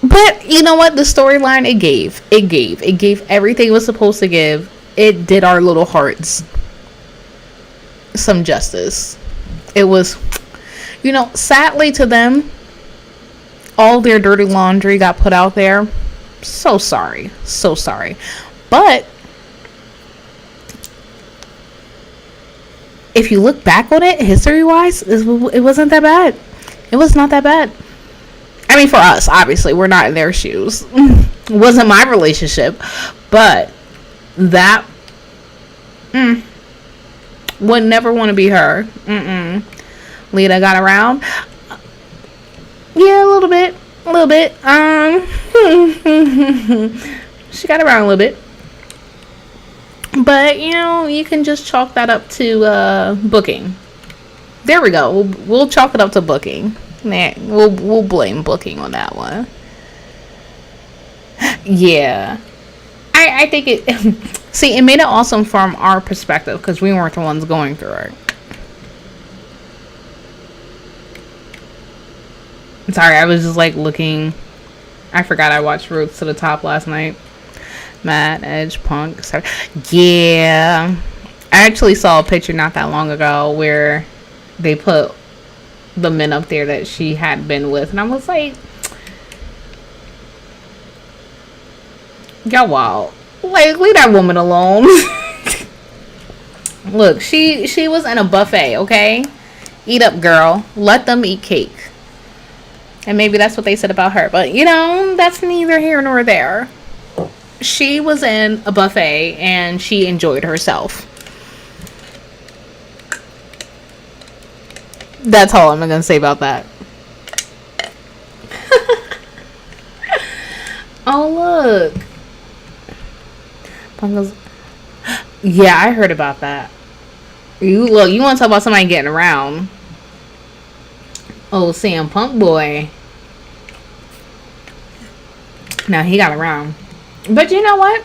But you know what? The storyline it gave everything it was supposed to give. It did our little hearts some justice. It was, sadly to them, all their dirty laundry got put out there. So sorry. But if you look back on it, history-wise, it wasn't that bad. It was not that bad. I mean, for us, obviously, we're not in their shoes. It wasn't my relationship, but that would never want to be her. Lita got around. Yeah, a little bit. She got around a little bit. But, you can just chalk that up to booking. There we go. We'll chalk it up to booking. Nah, we'll blame booking on that one. Yeah. I think it... See, it made it awesome from our perspective because we weren't the ones going through it. I'm sorry, I was just looking. I forgot I watched Roots to the Top last night. Matt, Edge, Punk. Sorry. Yeah. I actually saw a picture not that long ago where they put the men up there that she had been with. And I was like, y'all wild. Leave that woman alone. Look, she was in a buffet, okay? Eat up, girl. Let them eat cake. And maybe that's what they said about her. But, that's neither here nor there. She was in a buffet and she enjoyed herself. That's all I'm going to say about that. Oh, look. Yeah, I heard about that. You want to talk about somebody getting around. Oh, CM Punk boy. Now he got around. But you know what?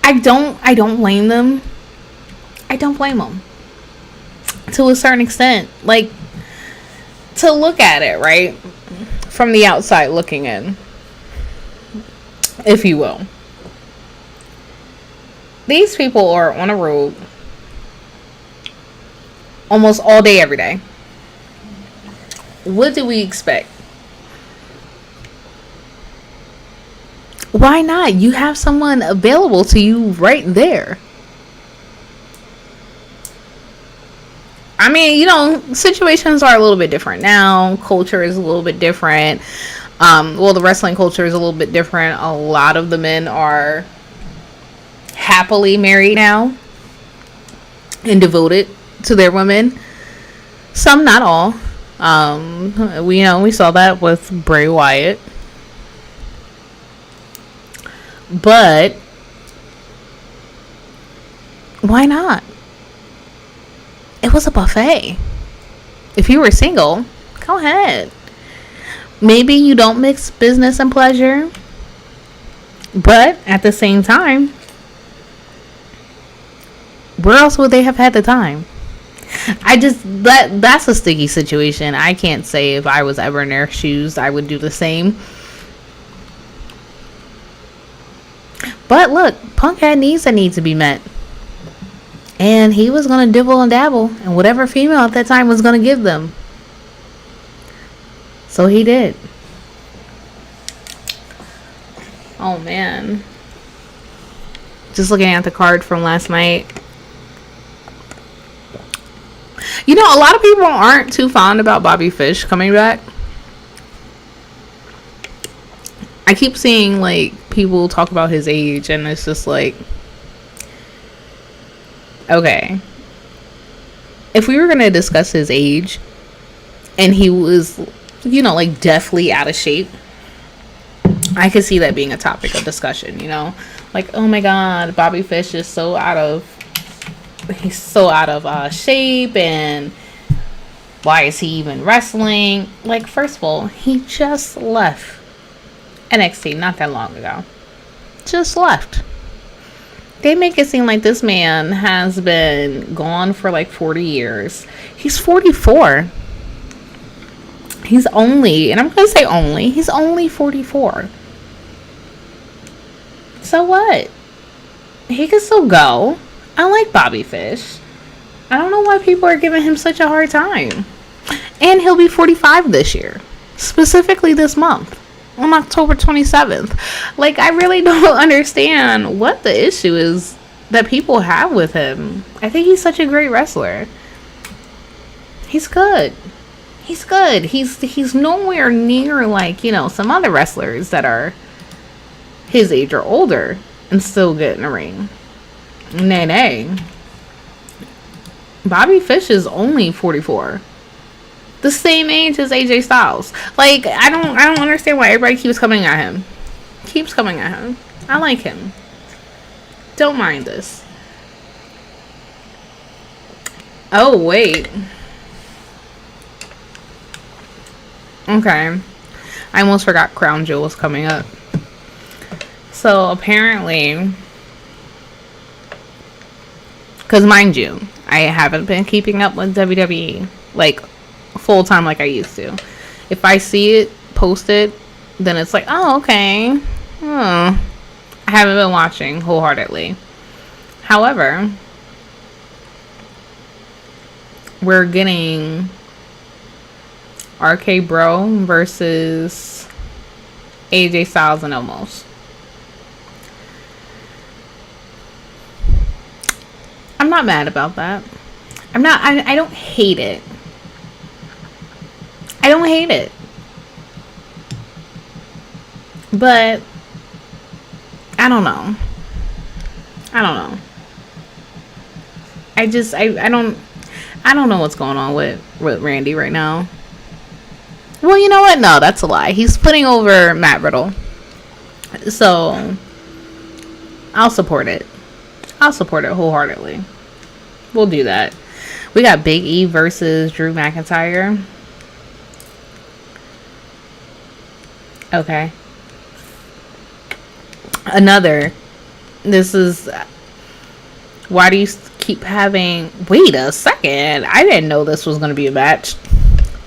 I don't blame them. I don't blame them. To a certain extent. To look at it, right? From the outside looking in. If you will. These people are on a road almost all day, every day. What do we expect? Why not? You have someone available to you right there. I mean, situations are a little bit different now. Culture is a little bit different. The wrestling culture is a little bit different. A lot of the men are happily married now and devoted to their women. Some, not all. We saw that with Bray Wyatt. But why not? It was a buffet. If you were single, go ahead. Maybe you don't mix business and pleasure, but at the same time, where else would they have had the time? That's a sticky situation. I can't say if I was ever in their shoes, I would do the same. But look, Punk had needs that need to be met. And he was going to dibble and dabble and whatever female at that time was going to give them. So he did. Oh, man. Just looking at the card from last night. A lot of people aren't too fond about Bobby Fish coming back. I keep seeing, people talk about his age, and it's just okay. If we were going to discuss his age, and he was, deathly out of shape, I could see that being a topic of discussion, oh my God, Bobby Fish is so out of he's so out of shape, and why is he even wrestling? Like, first of all, he just left NXT not that long ago. Just left. They make it seem like this man has been gone for like 40 years. He's 44. He's only, and I'm going to say only, he's only 44. So what? He can still go. I like Bobby Fish. I don't know why people are giving him such a hard time. And he'll be 45 this year. Specifically this month. On October 27th. Like, I really don't understand what the issue is that people have with him. I think he's such a great wrestler. He's good. He's good. He's nowhere near, like, you know, some other wrestlers that are his age or older and still get in the ring. Nay. Bobby Fish is only 44. The same age as AJ Styles. Like, I don't understand why everybody keeps coming at him. Keeps coming at him. I like him. Don't mind this. Oh, wait. Okay. I almost forgot Crown Jewel was coming up. So, apparently, because mind you, I haven't been keeping up with WWE, like, full time like I used to. If I see it posted, then it's like, oh, okay. I haven't been watching wholeheartedly. However, we're getting RK Bro versus AJ Styles and Omos. I'm not mad about that. I don't hate it. I don't hate it. But I don't know. I don't know what's going on with Randy right now. Well, you know what? No, that's a lie. He's putting over Matt Riddle. So I'll support it. I'll support it wholeheartedly. We'll do that. We got Big E versus Drew McIntyre. Okay. This is, why do you keep having, wait a second, I didn't know this was going to be a match.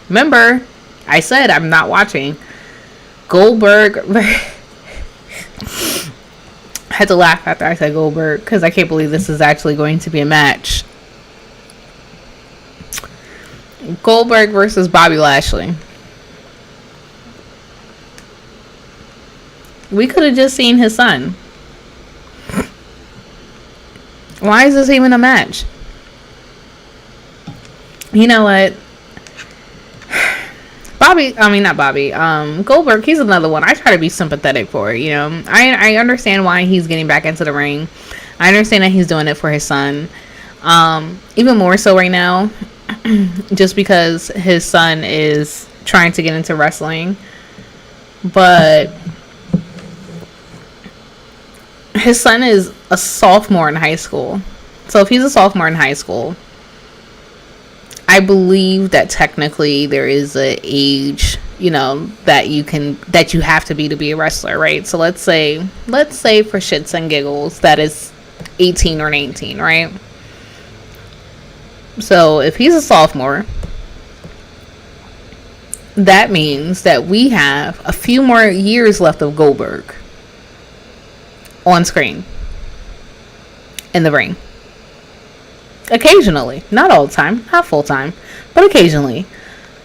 Remember, I said I'm not watching. Goldberg, I had to laugh after I said Goldberg, because I can't believe this is actually going to be a match. Goldberg versus Bobby Lashley. We could have just seen his son. Why is this even a match? You know what? Goldberg, he's another one I try to be sympathetic for, you know. I understand why he's getting back into the ring. I understand that he's doing it for his son. Even more so right now, just because his son is trying to get into wrestling. But his son is a sophomore in high school. So if he's a sophomore in high school, I believe that technically there is a age, you know, that you have to be a wrestler, right? So let's say for shits and giggles that is 18 or 19, right? So if he's a sophomore, that means that we have a few more years left of Goldberg on screen in the ring. Occasionally, not all the time, not full time, but occasionally.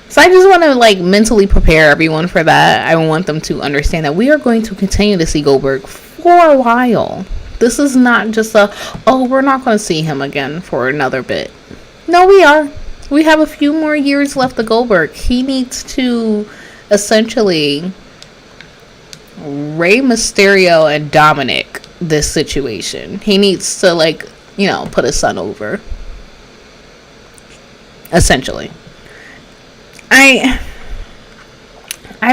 So I just want to like mentally prepare everyone for that. I want them to understand that we are going to continue to see Goldberg for a while. This is not just we're not going to see him again for another bit. No, we are. We have a few more years left of Goldberg. He needs to essentially Rey Mysterio and Dominic this situation. He needs to, like, you know, put his son over. Essentially. I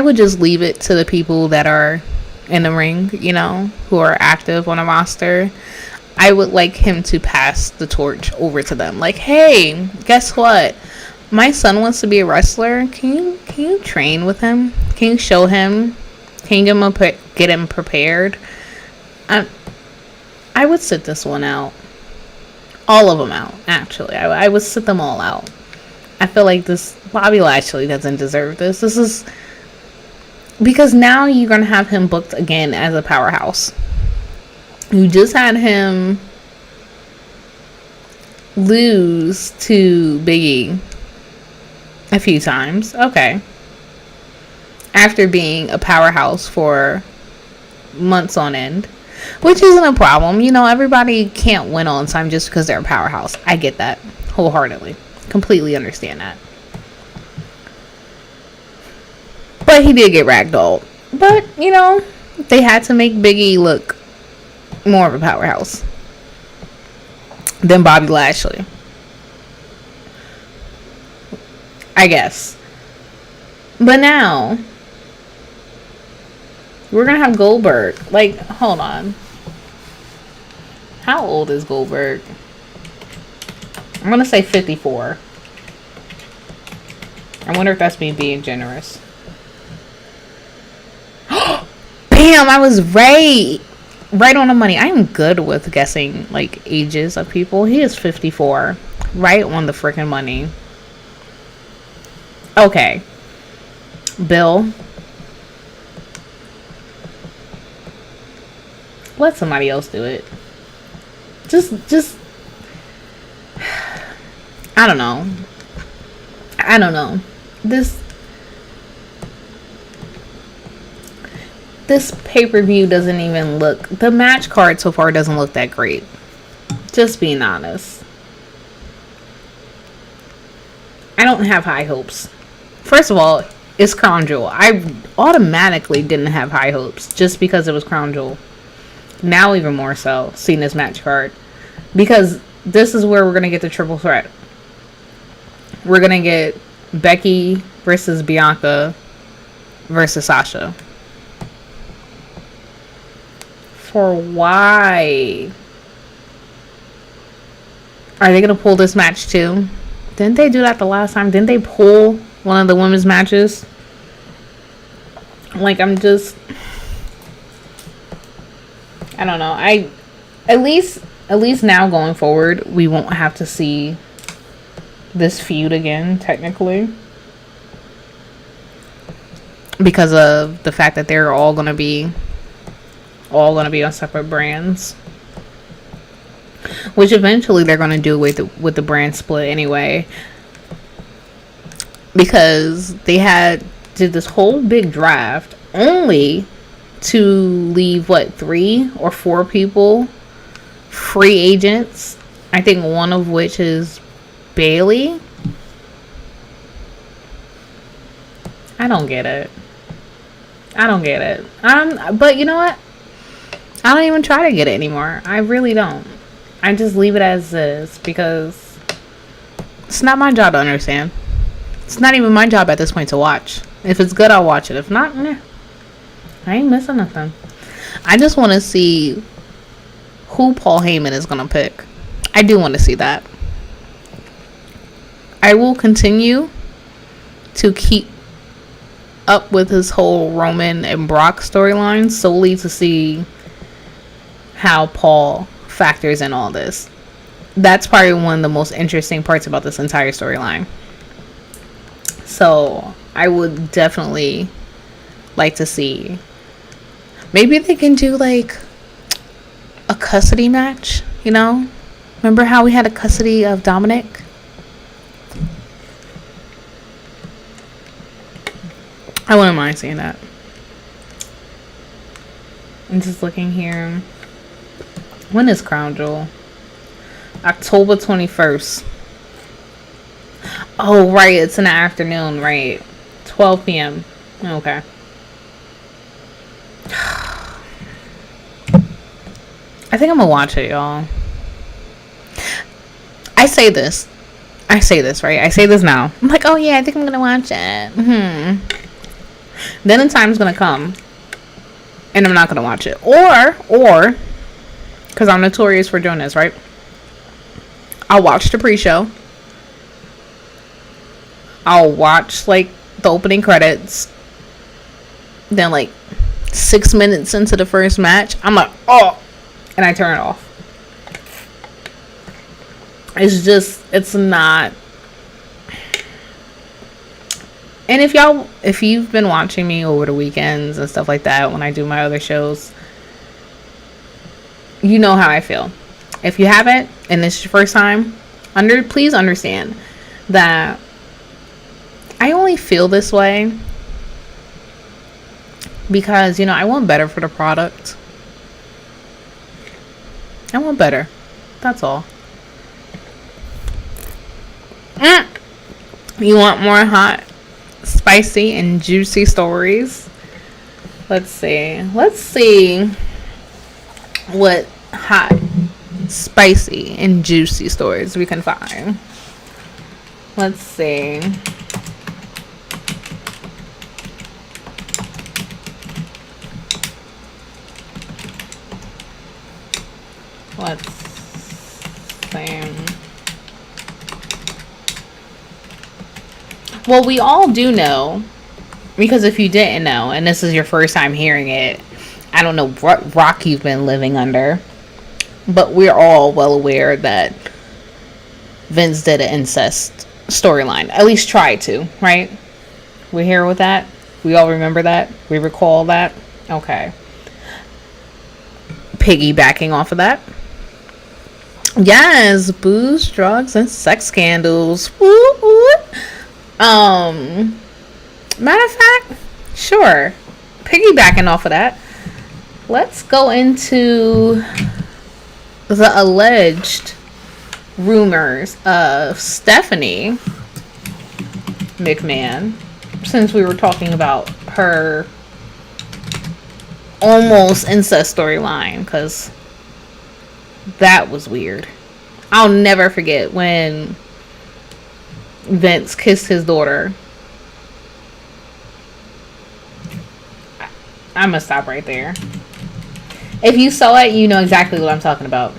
would just leave it to the people that are in the ring, you know, who are active on a roster. I would like him to pass the torch over to them. Like, hey, guess what? My son wants to be a wrestler. Can you train with him? Can you show him? Can you get him prepared? I would sit this one out. All of them out, actually. I would sit them all out. I feel like this Bobby Lashley doesn't deserve this. This is because now you're gonna have him booked again as a powerhouse. You just had him lose to Big E a few times. Okay. After being a powerhouse for months on end. Which isn't a problem. You know, everybody can't win all the time just because they're a powerhouse. I get that wholeheartedly. Completely understand that. But he did get ragdolled. But, you know, they had to make Big E look more of a powerhouse than Bobby Lashley, I guess. But now we're gonna have Goldberg. Like, hold on, how old is Goldberg? I'm gonna say 54. I wonder if that's me being generous. Bam, I was right on the money. I'm good with guessing like ages of people. He is 54. Right on the freaking money. Okay. Bill. Let somebody else do it. Just I don't know. This pay-per-view doesn't even look... The match card so far doesn't look that great. Just being honest. I don't have high hopes. First of all, it's Crown Jewel. I automatically didn't have high hopes just because it was Crown Jewel. Now even more so, seeing this match card. Because this is where we're going to get the triple threat. We're going to get Becky versus Bianca versus Sasha. For why? Are they going to pull this match too? Didn't they do that the last time? Didn't they pull one of the women's matches? Like, I'm just... I don't know. At least now going forward, we won't have to see this feud again, technically. Because of the fact that they're all going to be on separate brands. Which eventually they're going to do with the brand split anyway. Because they did this whole big draft only to leave 3 or 4 people free agents. I think one of which is Bailey. I don't get it. But you know what? I don't even try to get it anymore. I really don't. I just leave it as is because it's not my job to understand. It's not even my job at this point to watch. If it's good, I'll watch it. If not, I ain't missing nothing. I just want to see who Paul Heyman is going to pick. I do want to see that. I will continue to keep up with his whole Roman and Brock storyline solely to see how Paul factors in all this. That's probably one of the most interesting parts about this entire storyline. So I would definitely like to see. Maybe they can do like a custody match, you know? Remember how we had a custody of Dominic? I wouldn't mind seeing that. I'm just looking here. When is Crown Jewel? October 21st. Oh, right. It's in the afternoon, right? 12 p.m. Okay. I think I'm gonna watch it, y'all. I say this, right? I say this now. I'm like, oh yeah, I think I'm gonna watch it. Then the time's gonna come, and I'm not gonna watch it. Or because I'm notorious for doing this, right? I'll watch the pre-show. I'll watch like the opening credits. Then like 6 minutes into the first match, I'm like, oh, and I turn it off. It's not. And if you've been watching me over the weekends and stuff like that when I do my other shows, you know how I feel. If you haven't and this is your first time, please understand that I only feel this way because, I want better for the product. I want better. That's all. You want more hot, spicy, and juicy stories? Let's see what hot, spicy, and juicy stories we can find. Let's see. Let's see. Well, we all do know, because if you didn't know, and this is your first time hearing it, I don't know what rock you've been living under, but we're all well aware that Vince did an incest storyline. At least tried to, right? We're here with that? We all remember that? We recall that? Okay. Piggybacking off of that. Yes, booze, drugs, and sex scandals. Woo, woo. Matter of fact, sure. Piggybacking off of that, let's go into the alleged rumors of Stephanie McMahon, since we were talking about her almost incest storyline, because that was weird. I'll never forget when Vince kissed his daughter. I'm gonna stop right there. If you saw it, you know exactly what I'm talking about.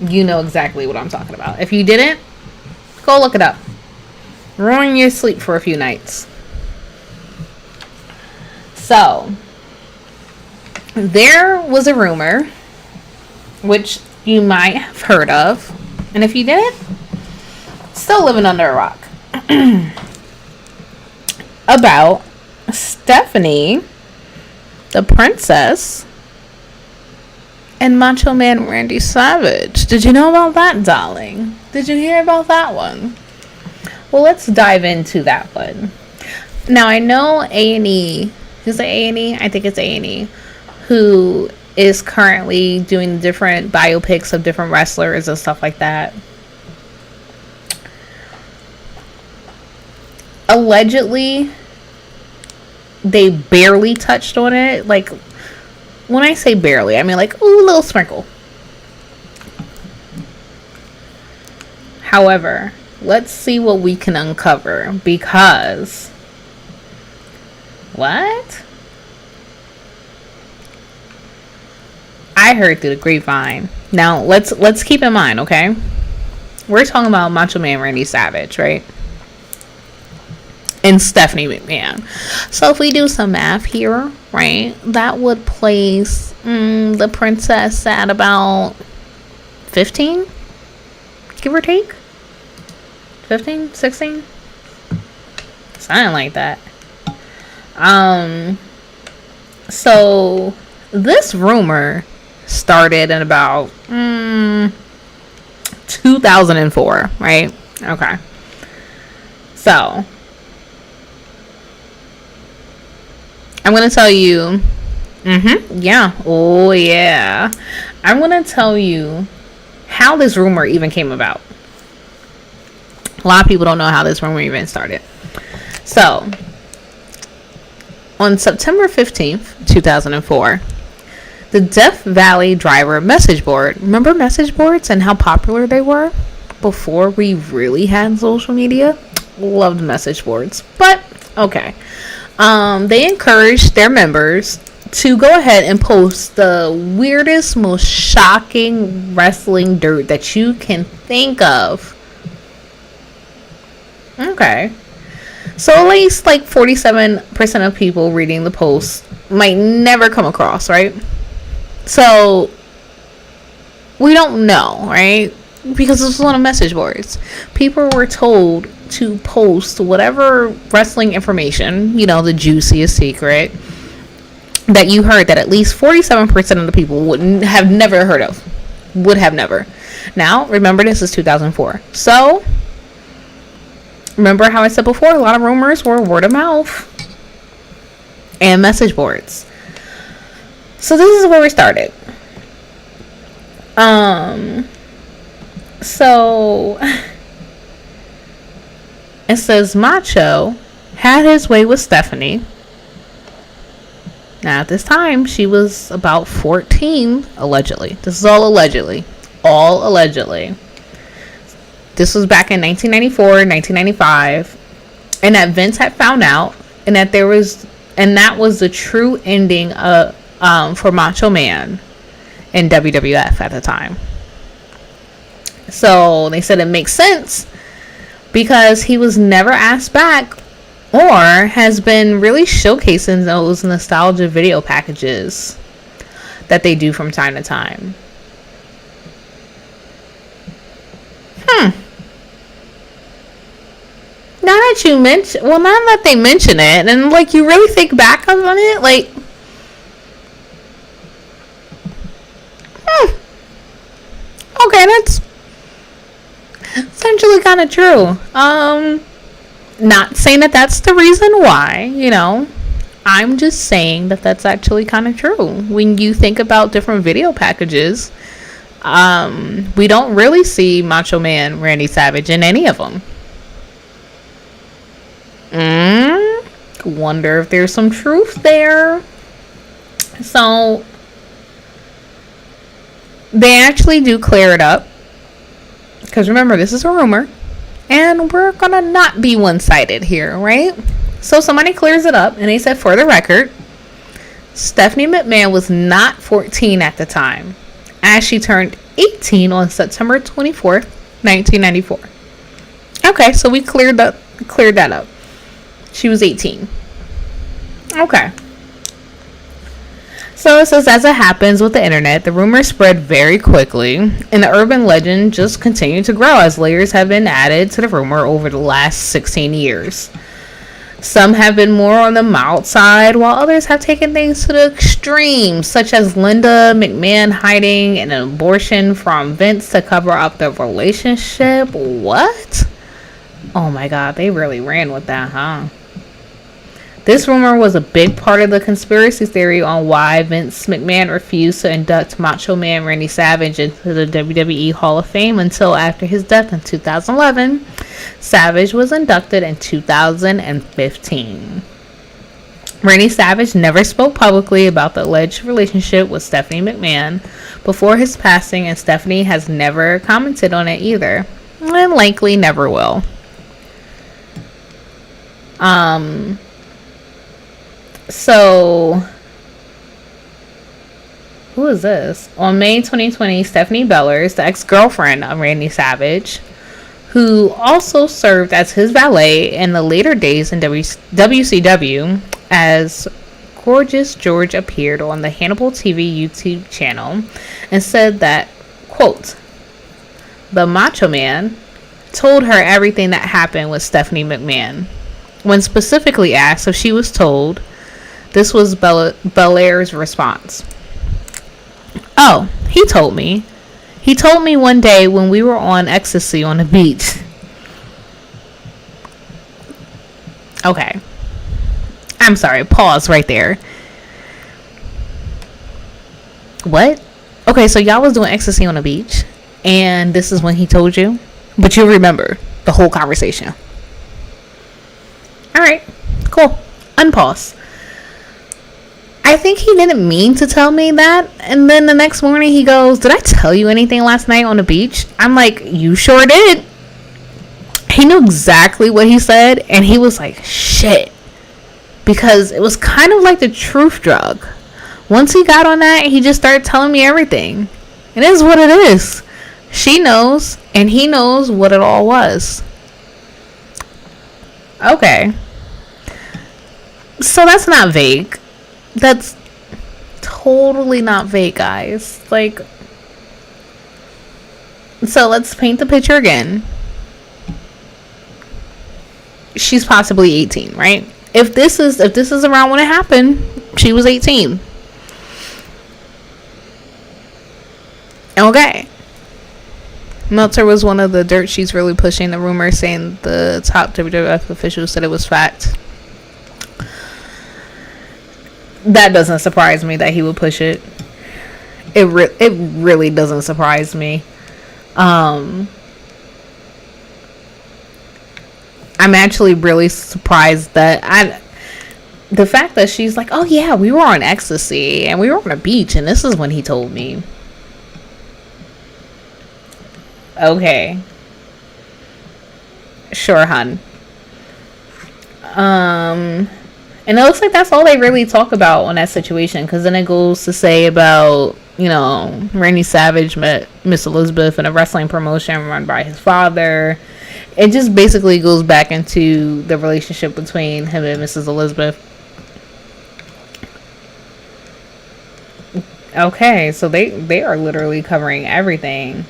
You know exactly what I'm talking about. If you didn't, go look it up. Ruin your sleep for a few nights. So, there was a rumor, which you might have heard of, and if you didn't, still living under a rock, about Stephanie, the princess, and Macho Man Randy Savage. Did you know about that, darling? Did you hear about that one? Well, let's dive into that one. Now, I know A&E, is it A&E? I think it's A&E, who is currently doing different biopics of different wrestlers and stuff like that. Allegedly, they barely touched on it. Like, when I say barely, I mean like, ooh, a little sprinkle. However, let's see what we can uncover, because what? I heard through the grapevine. Now, let's keep in mind, okay? We're talking about Macho Man Randy Savage, right? And Stephanie McMahon. So if we do some math here, right, that would place the princess at about 15, give or take. 15, 16, something like that. So this rumor started in about 2004, right? Okay. So I'm going to tell you, yeah, oh yeah. I'm going to tell you how this rumor even came about. A lot of people don't know how this rumor even started. So, on September 15th, 2004, the Death Valley Driver message board, remember message boards and how popular they were before we really had social media? Loved message boards, but okay. They encouraged their members to go ahead and post the weirdest, most shocking wrestling dirt that you can think of. Okay. So at least like 47% of people reading the post might never come across, right? So we don't know, right? Because this was on message boards. People were told to post whatever wrestling information, the juiciest secret that you heard that at least 47% of the people wouldn't have never heard of. Would have never. Now, remember, this is 2004. So, remember how I said before, a lot of rumors were word of mouth and message boards. So this is where we started. So it says Macho had his way with Stephanie. Now at this time she was about 14, allegedly. This is all allegedly. All allegedly. This was back in 1994, 1995, and that Vince had found out, and that that was the true ending for Macho Man in WWF at the time. So they said it makes sense because he was never asked back or has been really showcasing those nostalgia video packages that they do from time to time. Now that they mention it, and like you really think back on it, like, okay, that's essentially kind of true. Not saying that that's the reason why, I'm just saying that that's actually kind of true. When you think about different video packages, we don't really see Macho Man Randy Savage in any of them. Wonder if there's some truth there. So they actually do clear it up, because remember, this is a rumor and we're gonna not be one-sided here, right? So somebody clears it up and they said, for the record, Stephanie McMahon was not 14 at the time, as she turned 18 on September 24th, 1994. Okay, so we cleared that up. She was 18. Okay. So it says, as it happens with the internet, the rumors spread very quickly, and the urban legend just continued to grow as layers have been added to the rumor over the last 16 years. Some have been more on the mild side, while others have taken things to the extreme, such as Linda McMahon hiding an abortion from Vince to cover up the relationship. What? Oh my God, they really ran with that, huh? This rumor was a big part of the conspiracy theory on why Vince McMahon refused to induct Macho Man Randy Savage into the WWE Hall of Fame until after his death in 2011. Savage was inducted in 2015. Randy Savage never spoke publicly about the alleged relationship with Stephanie McMahon before his passing, and Stephanie has never commented on it either, and likely never will. So, who is this? On May 2020, Stephanie Bellers, the ex-girlfriend of Randy Savage, who also served as his valet in the later days in WCW, as Gorgeous George, appeared on the Hannibal TV YouTube channel and said that, quote, the Macho Man told her everything that happened with Stephanie McMahon. When specifically asked if she was told, this was Belair's response. Oh, he told me. He told me one day when we were on ecstasy on the beach. Okay. I'm sorry. Pause right there. What? Okay, so y'all was doing ecstasy on the beach, and this is when he told you? But you remember the whole conversation. Alright. Cool. Unpause. I think he didn't mean to tell me that. And then the next morning he goes, did I tell you anything last night on the beach? I'm like, you sure did. He knew exactly what he said. And he was like, shit. Because it was kind of like the truth drug. Once he got on that, he just started telling me everything. It is what it is. She knows, and he knows what it all was. Okay. So that's not vague. That's totally not vague, guys. Like, so let's paint the picture again. She's possibly 18, right? If this is around when it happened, she was 18. Okay. Meltzer was one of the dirt sheets really pushing the rumor, saying the top WWF officials said it was fact. That doesn't surprise me that he would push it. It really doesn't surprise me. I'm actually really surprised that the fact that she's like, oh yeah, we were on ecstasy and we were on a beach and this is when he told me. Okay. Sure, hun. And it looks like that's all they really talk about on that situation, because then it goes to say about, you know, Randy Savage met Miss Elizabeth in a wrestling promotion run by his father. It just basically goes back into the relationship between him and Mrs. Elizabeth. Okay, so they are literally covering everything.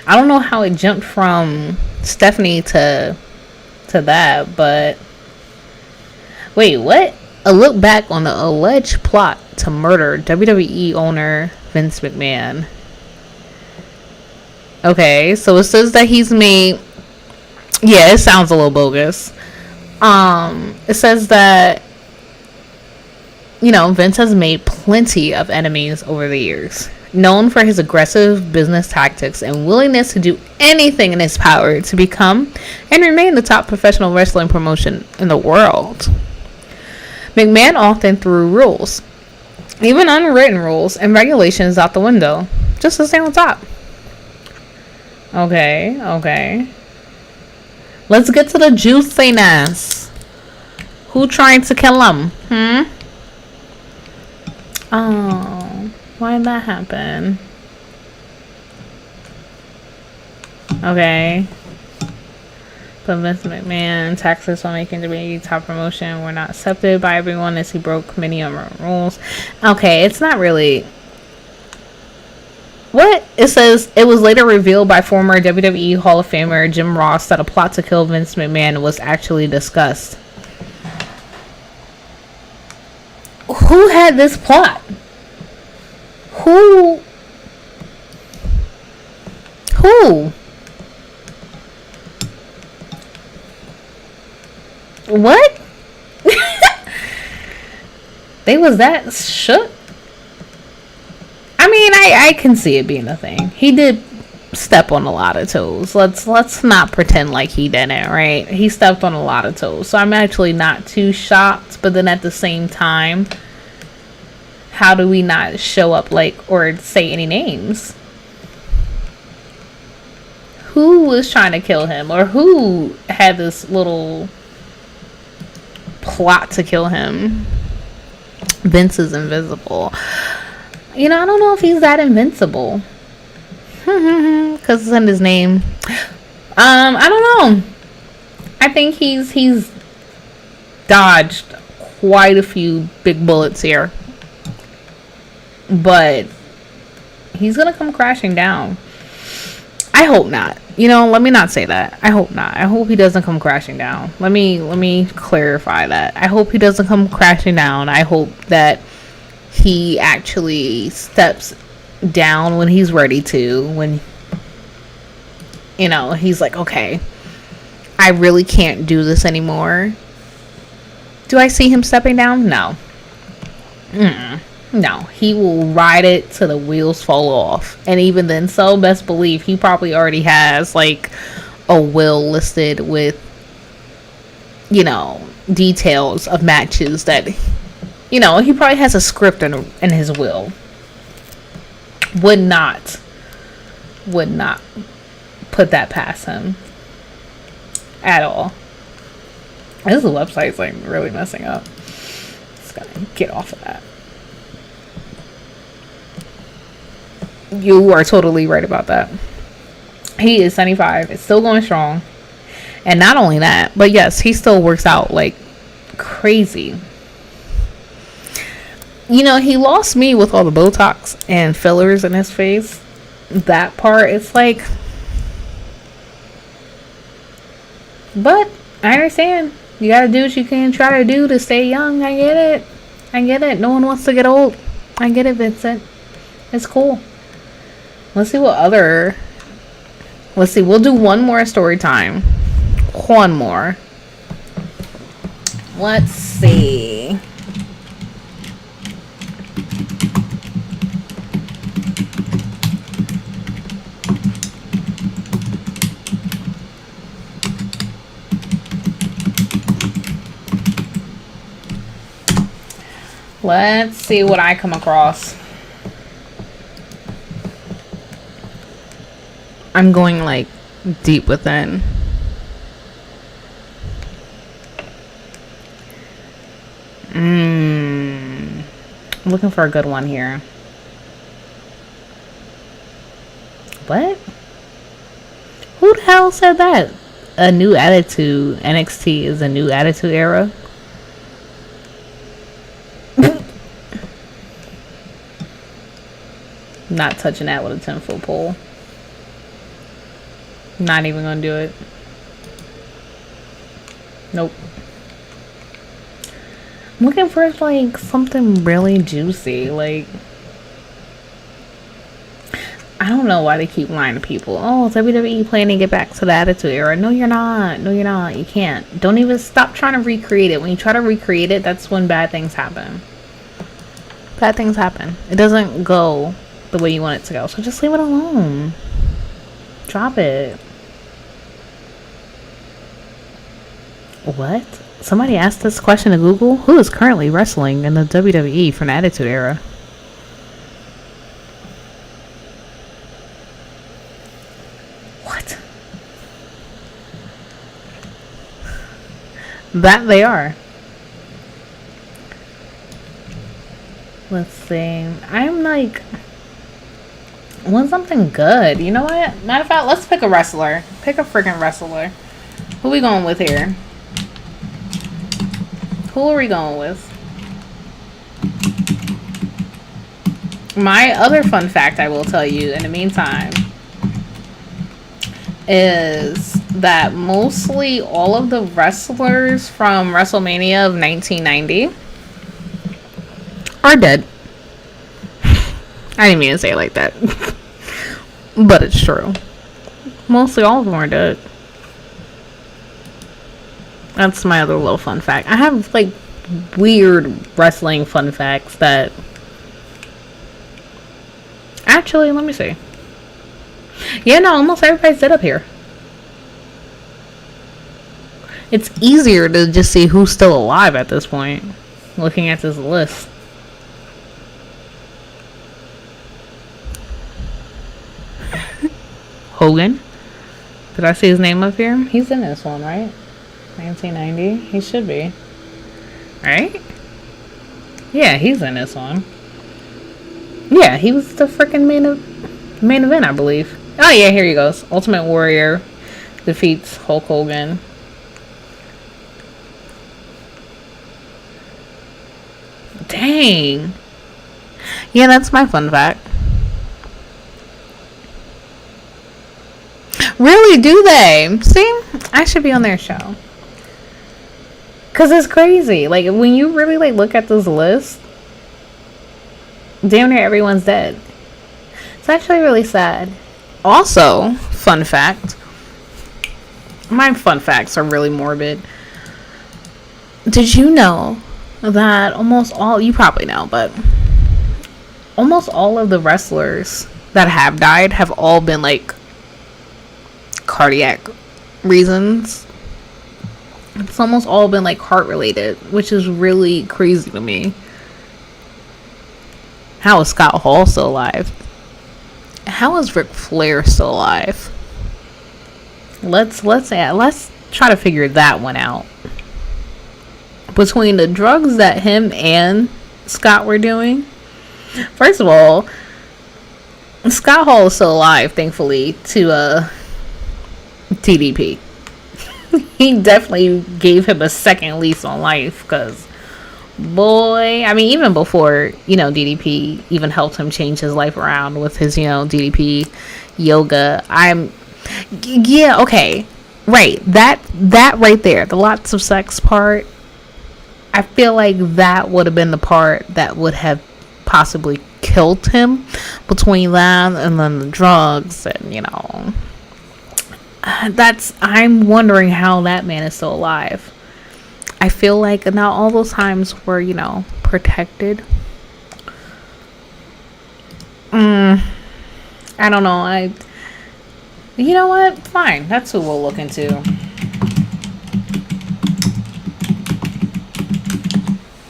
I don't know how it jumped from Stephanie to that, but wait, what? A look back on the alleged plot to murder WWE owner Vince McMahon. Okay, so it says that he's made... Yeah, it sounds a little bogus. It says that, you know, Vince has made plenty of enemies over the years. Known for his aggressive business tactics and willingness to do anything in his power to become and remain the top professional wrestling promotion in the world. McMahon often threw rules, even unwritten rules and regulations, out the window, just to stay on top. Okay. Let's get to the juiciness. Who tried to kill him? Oh. Why did that happen? Okay. But Vince McMahon, taxes on making WWE top promotion were not accepted by everyone as he broke many rules. Okay, it's not really... What? It says, it was later revealed by former WWE Hall of Famer Jim Ross that a plot to kill Vince McMahon was actually discussed. Who had this plot? Who? What? They was that shook? I mean, I can see it being a thing. He did step on a lot of toes. Let's not pretend like he didn't, right? He stepped on a lot of toes. So I'm actually not too shocked, but then at the same time, how do we not show up like or say any names? Who was trying to kill him, or who had this little plot to kill him? Vince is invisible. You know, I don't know if he's that invincible. Because it's in his name. I don't know. I think he's dodged quite a few big bullets here. But he's gonna come crashing down. I hope not. You know, let me not say that. I hope not. I hope he doesn't come crashing down. Let me clarify that. I hope he doesn't come crashing down. I hope that he actually steps down when he's ready to. When, you know, he's like, okay, I really can't do this anymore. Do I see him stepping down? No. No, he will ride it till the wheels fall off. And even then, so best believe he probably already has like a will listed with, you know, details of matches that, you know, he probably has a script in his will. Would not put that past him at all. This website's like really messing up. Just gotta get off of that. You are totally right about that. He is 75. It's still going strong. And not only that, but yes, he still works out like crazy. You know, he lost me with all the Botox and fillers in his face. That part, it's like... But, I understand. You gotta do what you can try to do to stay young. I get it. I get it. No one wants to get old. I get it, Vincent. It's cool. Let's see what other... Let's see. We'll do one more story time. One more. Let's see. Let's see what I come across. I'm going like deep within. I'm looking for a good one here. What? Who the hell said that? A new attitude. NXT is a new attitude era. Not touching that with a 10-foot pole. Not even gonna do it. Nope. I'm looking for like something really juicy. Like, I don't know why they keep lying to people. Oh, WWE planning to get back to the attitude era. No, you're not. No, you're not. You can't. Don't even stop trying to recreate it. When you try to recreate it, that's when bad things happen. Bad things happen. It doesn't go the way you want it to go. So just leave it alone. Drop it. What? Somebody asked this question to Google. Who is currently wrestling in the WWE from the Attitude Era? What? That they are. Let's see. I'm like... want something good. You know what? Matter of fact, let's pick a wrestler. Pick a freaking wrestler. Who we going with here? Who are we going with? My other fun fact I will tell you in the meantime is that mostly all of the wrestlers from WrestleMania of 1990 are dead. I didn't mean to say it like that. But it's true. Mostly all of them are dead. That's my other little fun fact. I have like weird wrestling fun facts that... Actually, let me see. Yeah, no, almost everybody's dead up here. It's easier to just see who's still alive at this point, looking at this list. Hogan. Did I see his name up here? He's in this one, right? 1990. He should be. Right? Yeah, he's in this one. Yeah, he was the freaking main event, I believe. Oh, yeah, here he goes. Ultimate Warrior defeats Hulk Hogan. Dang. Yeah, that's my fun fact. Really, do they? See? I should be on their show. Because it's crazy. Like, when you really, like, look at this list, damn near everyone's dead. It's actually really sad. Also, fun fact. My fun facts are really morbid. Did you know that almost all... You probably know, but... almost all of the wrestlers that have died have all been, like... cardiac reasons. It's almost all been like heart related, which is really crazy to me. How is Scott Hall still alive? How is Ric Flair still alive? Let's try to figure that one out. Between the drugs that him and Scott were doing, first of all, Scott Hall is still alive, thankfully, to TDP. He definitely gave him a second lease on life, because boy, I mean, even before, DDP even helped him change his life around with his, DDP yoga. Yeah, okay. Right. That right there, the lots of sex part, I feel like that would have been the part that would have possibly killed him, between that and then the drugs, and I'm wondering how that man is still alive. I feel like not all those times were, protected. I don't know. You know what? Fine. That's who we'll look into.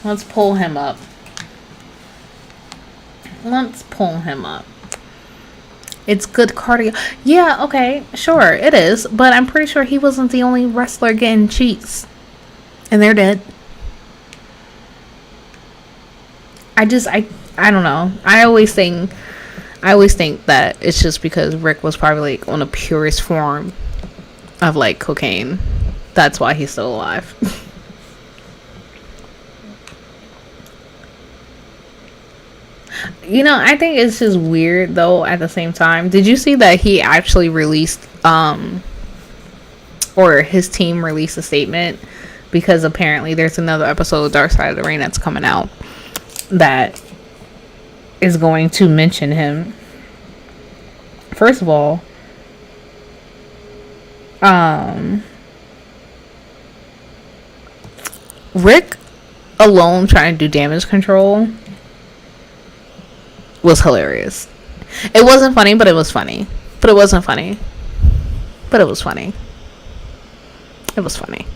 Let's pull him up. It's good cardio. Yeah, okay. Sure, it is. But I'm pretty sure he wasn't the only wrestler getting cheats. And they're dead. I don't know. I always think that it's just because Rick was probably like on the purest form of like cocaine. That's why he's still alive. I think it's just weird though at the same time. Did you see that he actually released or his team released a statement? Because apparently there's another episode of Dark Side of the Ring that's coming out that is going to mention him. First of all, Rick alone trying to do damage control was hilarious. It wasn't funny, but it was funny. But it wasn't funny. But it was funny. It was funny.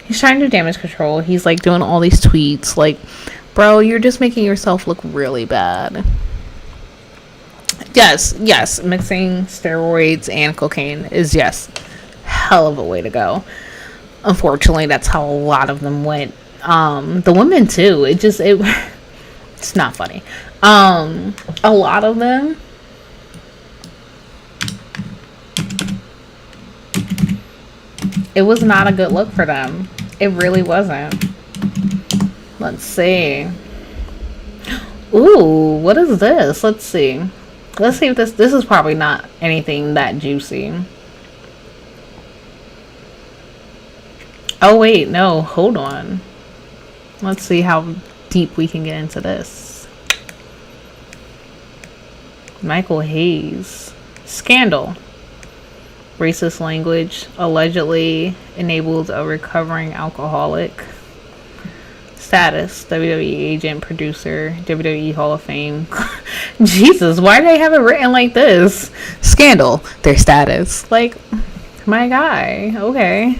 He's trying to do damage control. He's like doing all these tweets. Like, bro, you're just making yourself look really bad. Yes. Mixing steroids and cocaine is, yes, hell of a way to go. Unfortunately, that's how a lot of them went. The women too. It's not funny. A lot of them. It was not a good look for them. It really wasn't. Let's see. Ooh, what is this? Let's see. Let's see if this is probably not anything that juicy. Oh wait, no, hold on. Let's see how deep we can get into this. Michael Hayes. Scandal. Racist language allegedly enabled a recovering alcoholic. Status: WWE agent, producer, WWE Hall of Fame. Jesus, why do they have it written like this? Scandal, their status. Like, my guy. Okay.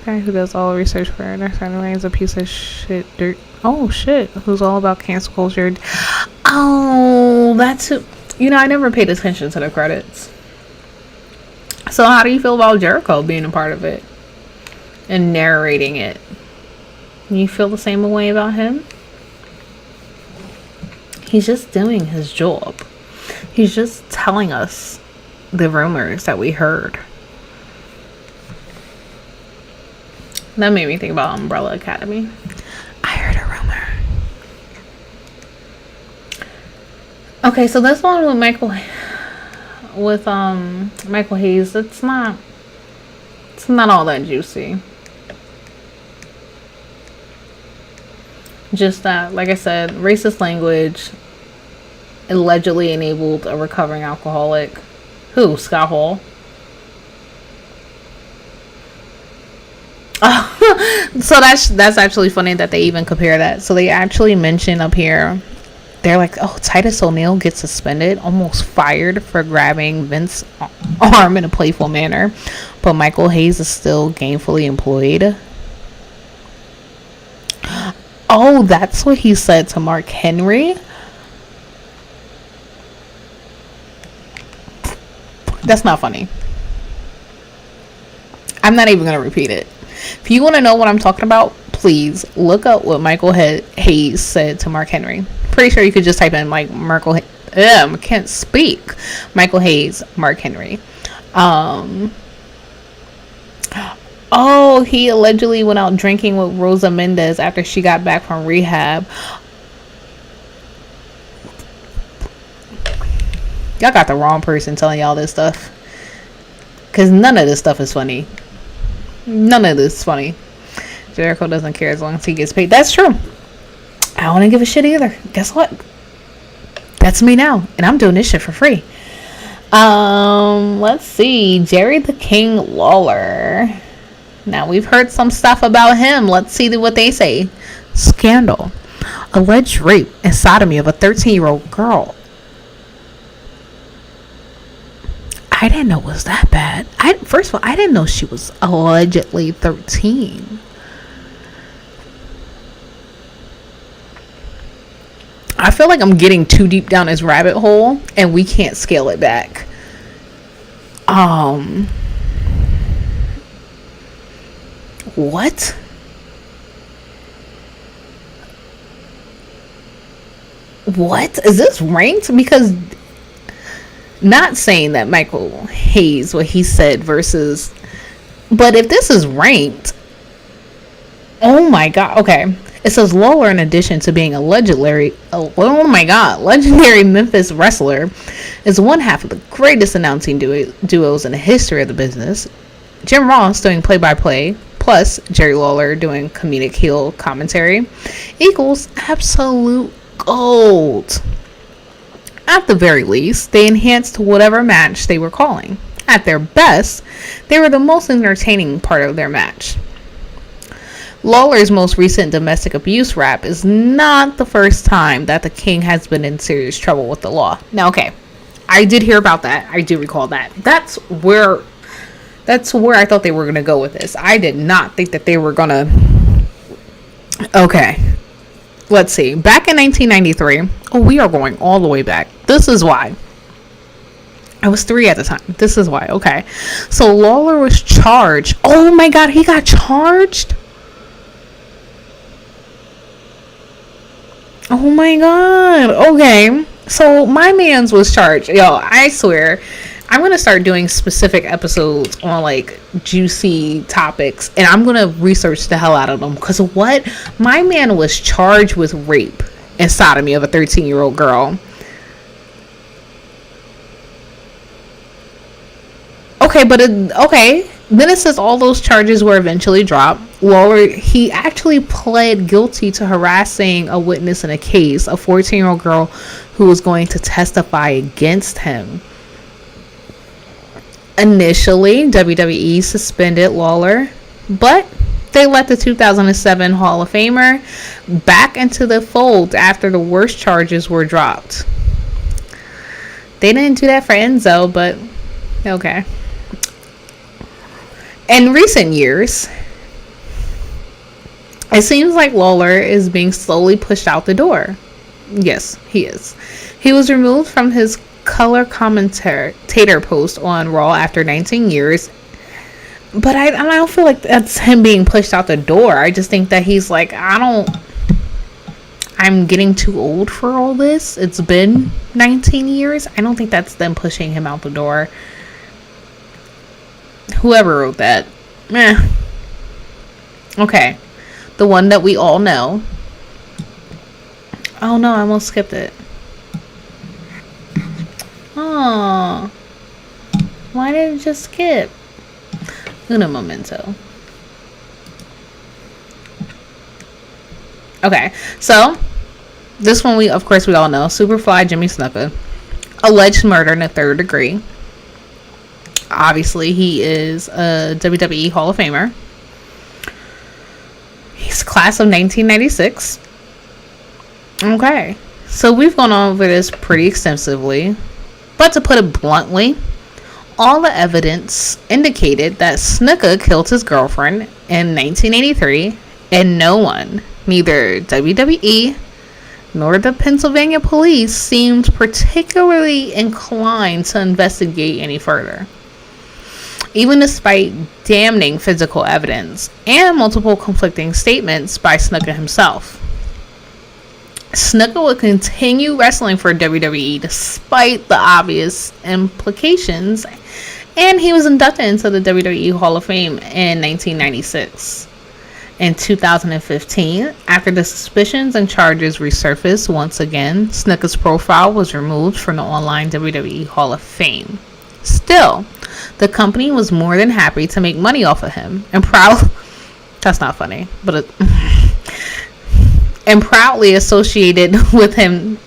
Guy who does all research for Dark is a piece of shit dirt. Oh shit, who's all about cancel culture. Oh, that's who. I never paid attention to the credits. So how do you feel about Jericho being a part of it and narrating it? You feel the same way about him? He's just doing his job. He's just telling us the rumors that we heard. That made me think about Umbrella Academy. I heard a rumor. Okay, so this one with Michael Hayes, it's not all that juicy. Just that, like I said, racist language allegedly enabled a recovering alcoholic. Who? Scott Hall? So that's actually funny that they even compare that. So they actually mention up here, they're like, oh, Titus O'Neil gets suspended, almost fired for grabbing Vince's arm in a playful manner, but Michael Hayes is still gainfully employed. Oh, that's what he said to Mark Henry. That's not funny. I'm not even going to repeat it. If you want to know what I'm talking about, please look up what Michael Hayes said to Mark Henry. Pretty sure you could just type in like Michael Can't speak. Michael Hayes, Mark Henry. Oh, he allegedly went out drinking with Rosa Mendez after she got back from rehab. Y'all got the wrong person telling y'all this stuff. Because none of this stuff is funny. None of this is funny. Jericho doesn't care as long as he gets paid. That's true. I don't want to give a shit either. Guess what? That's me now. And I'm doing this shit for free. Let's see. Jerry the King Lawler. Now, we've heard some stuff about him. Let's see what they say. Scandal. Alleged rape and sodomy of a 13-year-old girl. I didn't know it was that bad. First of all, I didn't know she was allegedly 13. I feel like I'm getting too deep down this rabbit hole and we can't scale it back. What? What? Is this ranked? Because not saying that Michael Hayes, what he said versus, but if this is ranked, oh my god, okay. It says Lawler, in addition to being a legendary Memphis wrestler, is one half of the greatest announcing duos in the history of the business. Jim Ross doing play-by-play, plus Jerry Lawler doing comedic heel commentary, equals absolute gold. At the very least, they enhanced whatever match they were calling. At their best, they were the most entertaining part of their match. Lawler's most recent domestic abuse rap is not the first time that the King has been in serious trouble with the law. Now, okay, I did hear about that. I do recall that. That's where I thought they were going to go with this. I did not think that they were going to... Okay. Let's see. Back in 1993... Oh, we are going all the way back. This is why. I was 3 at the time. This is why. Okay. So, Lawler was charged. Oh, my God. He got charged? Oh, my God. Okay. So, my man's was charged. Yo, I swear... I'm going to start doing specific episodes on like juicy topics and I'm going to research the hell out of them because what? My man was charged with rape and sodomy of a 13-year-old girl. Okay, but okay. Then it says all those charges were eventually dropped. Lawler, he actually pled guilty to harassing a witness in a case, a 14-year-old girl who was going to testify against him. Initially, WWE suspended Lawler, but they let the 2007 Hall of Famer back into the fold after the worst charges were dropped. They didn't do that for Enzo, but okay. In recent years, it seems like Lawler is being slowly pushed out the door. Yes, he is. He was removed from his color commentator post on Raw after 19 years. But I don't feel like that's him being pushed out the door. I just think that he's like, I'm getting too old for all this. It's been 19 years. I don't think that's them pushing him out the door. Whoever wrote that. Meh. Okay. The one that we all know. Oh no, I almost skipped it. Oh, why did it just skip? Uno momento. Okay, so this one we all know. Superfly Jimmy Snuka, alleged murder in the 3rd degree. Obviously, he is a WWE Hall of Famer. He's class of 1996. Okay, so we've gone over this pretty extensively. But to put it bluntly, all the evidence indicated that Snuka killed his girlfriend in 1983, and no one, neither WWE nor the Pennsylvania police, seemed particularly inclined to investigate any further. Even despite damning physical evidence and multiple conflicting statements by Snuka himself. Snuka would continue wrestling for WWE despite the obvious implications, and he was inducted into the WWE Hall of Fame in 1996. In 2015, after the suspicions and charges resurfaced once again, Snuka's profile was removed from the online WWE Hall of Fame. Still, the company was more than happy to make money off of him and that's not funny, but and proudly associated with him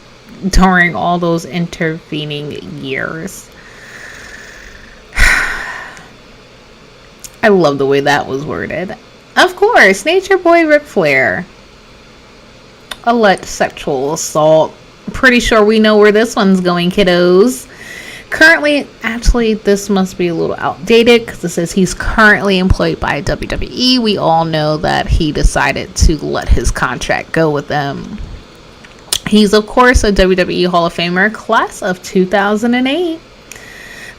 during all those intervening years. I love the way that was worded. Of course, Nature Boy Ric Flair. Alleged sexual assault. Pretty sure we know where this one's going, kiddos. Currently, actually, this must be a little outdated because it says he's currently employed by WWE. We all know that he decided to let his contract go with them. He's, of course, a WWE Hall of Famer, class of 2008.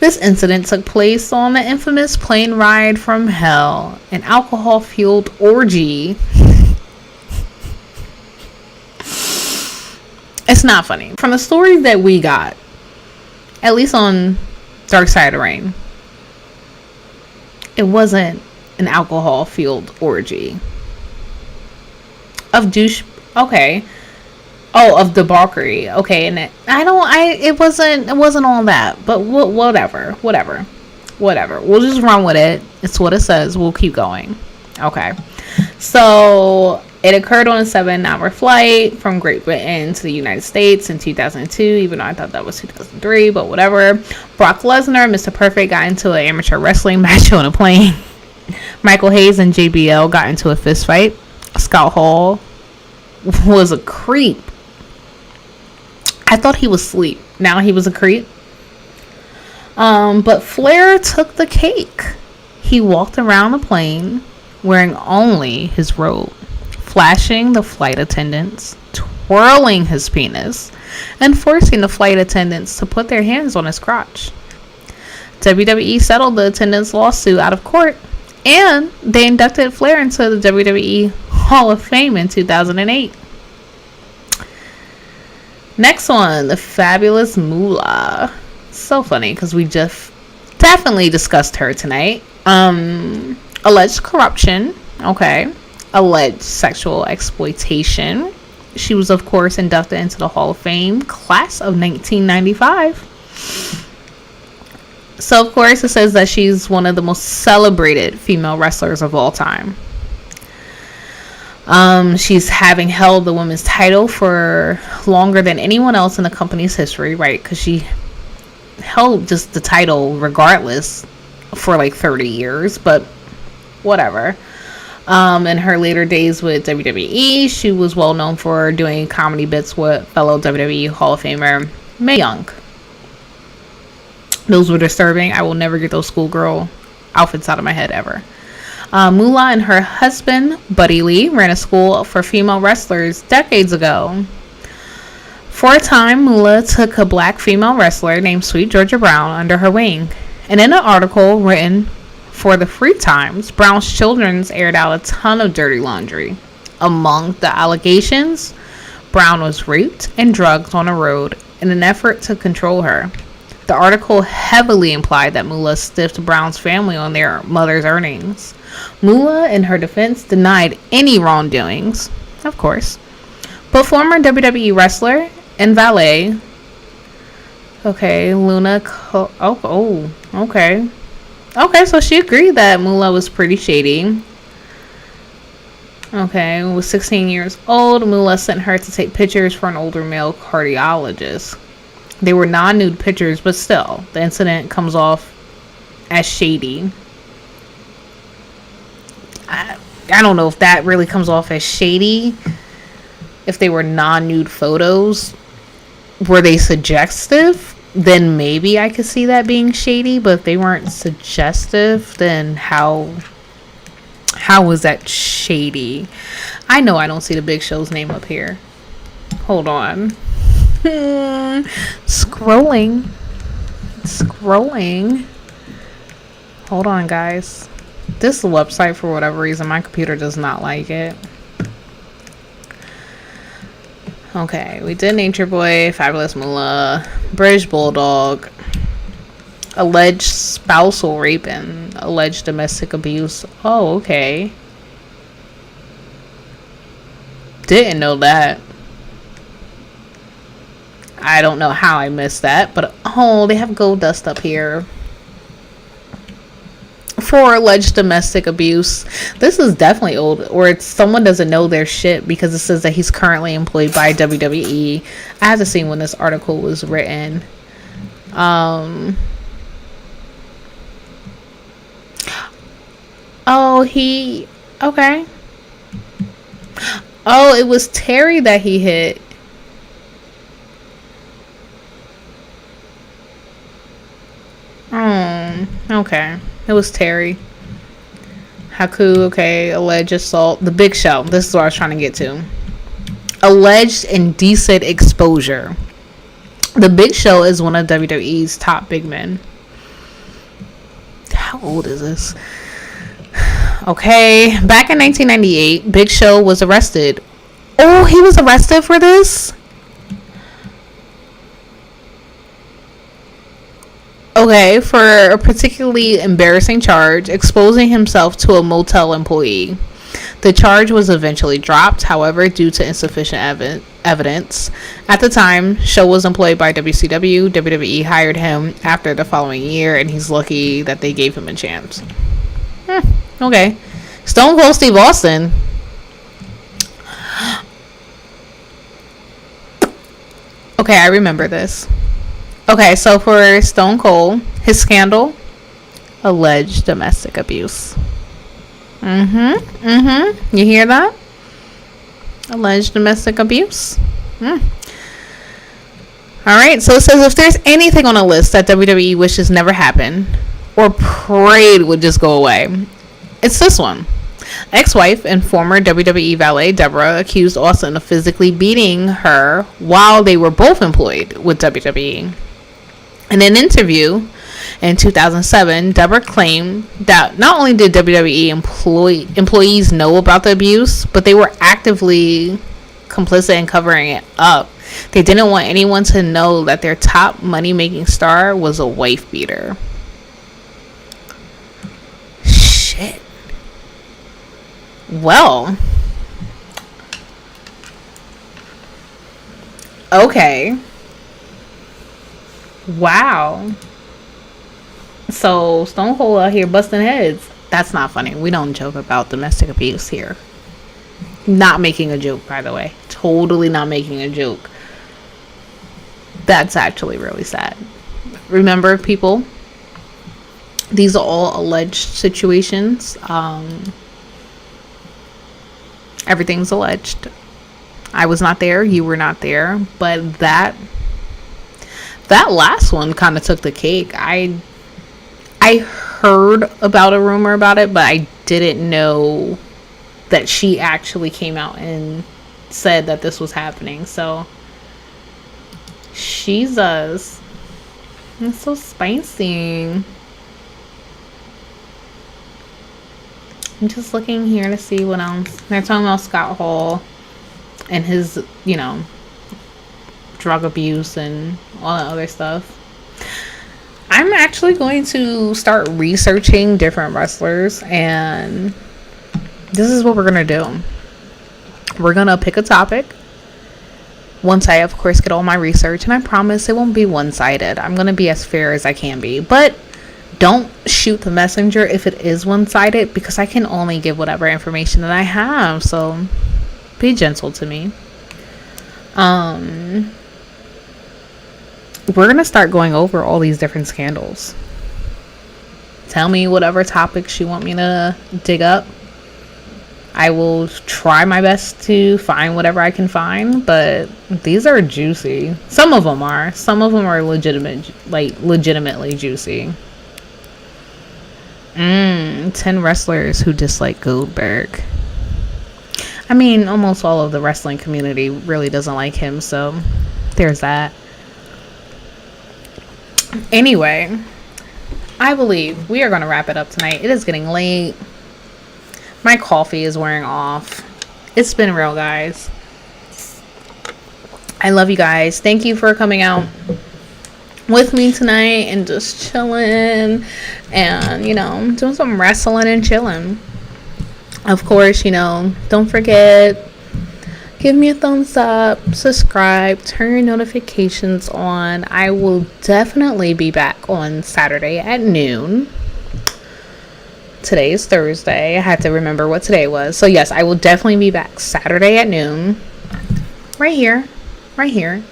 This incident took place on the infamous plane ride from hell, an alcohol-fueled orgy. It's not funny. From the stories that we got, at least on Dark Side of the Ring, it wasn't an alcohol-fueled orgy. Of douche... Okay. Oh, of debauchery. Okay, and it wasn't all that. But whatever. We'll just run with it. It's what it says. We'll keep going. Okay. So, it occurred on a 7-hour flight from Great Britain to the United States in 2002, even though I thought that was 2003, but whatever. Brock Lesnar, Mr. Perfect, got into an amateur wrestling match on a plane. Michael Hayes and JBL got into a fist fight. Scott Hall was a creep. I thought he was asleep. Now he was a creep. But Flair took the cake. He walked around the plane wearing only his robe, flashing the flight attendants, twirling his penis, and forcing the flight attendants to put their hands on his crotch. WWE settled the attendants' lawsuit out of court, and they inducted Flair into the WWE Hall of Fame in 2008. Next one, the fabulous Moolah. So funny because we just definitely discussed her tonight. Alleged corruption. Okay. Alleged sexual exploitation. She was, of course, inducted into the Hall of Fame, class of 1995. So, of course, it says that she's one of the most celebrated female wrestlers of all time. She's having held the women's title for longer than anyone else in the company's history, right? Because she held just the title regardless for like 30 years, but whatever. In her later days with WWE, she was well known for doing comedy bits with fellow WWE Hall of Famer Mae Young. Those were disturbing. I will never get those schoolgirl outfits out of my head ever. Moolah and her husband, Buddy Lee, ran a school for female wrestlers decades ago. For a time, Moolah took a black female wrestler named Sweet Georgia Brown under her wing. And in an article written for the Free Times, Brown's Children's aired out a ton of dirty laundry. Among the allegations, Brown was raped and drugged on a road in an effort to control her. The article heavily implied that Moolah stiffed Brown's family on their mother's earnings. Moolah, in her defense, denied any wrongdoings, of course. But former WWE wrestler and valet, okay, okay. Okay, so she agreed that Moolah was pretty shady. Okay, was 16 years old. Moolah sent her to take pictures for an older male cardiologist. They were non-nude pictures, but still, the incident comes off as shady. I don't know if that really comes off as shady. If they were non-nude photos, were they suggestive? Then maybe I could see that being shady. But if they weren't suggestive, then how was that shady? I know I don't see the Big Show's name up here. Hold on. Scrolling. Hold on, guys. This website, for whatever reason, my computer does not like it. Okay, we did Nature Boy, Fabulous Moolah, British Bulldog, alleged spousal rape and alleged domestic abuse. Oh, okay. Didn't know that. I don't know how I missed that, but oh, they have gold dust up here for alleged domestic abuse. This is definitely old, or it's someone doesn't know their shit because it says that he's currently employed by WWE. I have to see when this article was written. Oh, okay. Oh, it was Terry that he hit. Okay. It was Terry. Haku, okay. Alleged assault. The Big Show. This is what I was trying to get to. Alleged indecent exposure. The Big Show is one of WWE's top big men. How old is this? Okay. Back in 1998, Big Show was arrested. Oh, he was arrested for this? Okay, for a particularly embarrassing charge, exposing himself to a motel employee. The charge was eventually dropped, however, due to insufficient evidence. At the time, Show was employed by WCW. WWE hired him after the following year, and he's lucky that they gave him a chance. Okay. Stone Cold Steve Austin. Okay, I remember this. Okay, so for Stone Cold, his scandal, alleged domestic abuse. You hear that? Alleged domestic abuse. Alright, so it says if there's anything on a list that WWE wishes never happened or prayed would just go away, it's this one. Ex-wife and former WWE valet Deborah accused Austin of physically beating her while they were both employed with WWE. In an interview in 2007, Deborah claimed that not only did WWE employees know about the abuse, but they were actively complicit in covering it up. They didn't want anyone to know that their top money-making star was a wife beater. Shit. Well. Okay. Wow. So Stone Cold out here busting heads. That's not funny. We don't joke about domestic abuse here. Not making a joke, by the way. Totally not making a joke. That's actually really sad. Remember, people, these are all alleged situations. Everything's alleged. I was not there. You were not there. But that last one kind of took the cake. I heard about a rumor about it, but I didn't know that she actually came out and said that this was happening. So Jesus, it's so spicy. I'm just looking here to see what else. They're talking about Scott Hall and his, drug abuse and all that other stuff. I'm actually going to start researching different wrestlers, and this is what we're going to do. We're going to pick a topic once I, of course, get all my research, and I promise it won't be one-sided. I'm going to be as fair as I can be, but don't shoot the messenger if it is one-sided, because I can only give whatever information that I have, so be gentle to me. We're going to start going over all these different scandals. Tell me whatever topics you want me to dig up. I will try my best to find whatever I can find, but these are juicy. Some of them are. Some of them are legitimately juicy. 10 wrestlers who dislike Goldberg. I mean, almost all of the wrestling community really doesn't like him, so there's that. Anyway, I believe we are going to wrap it up tonight. It is getting late. My coffee is wearing off. It's been real, guys. I love you guys. Thank you for coming out with me tonight and just chilling and, doing some wrestling and chilling. Of course, don't forget, give me a thumbs up, subscribe, turn your notifications on. I will definitely be back on Saturday at noon. Today is Thursday. I had to remember what today was. So yes, I will definitely be back Saturday at noon. Right here.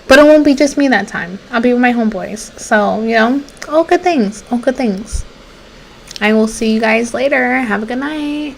But it won't be just me that time. I'll be with my homeboys. So, all good things. I will see you guys later. Have a good night.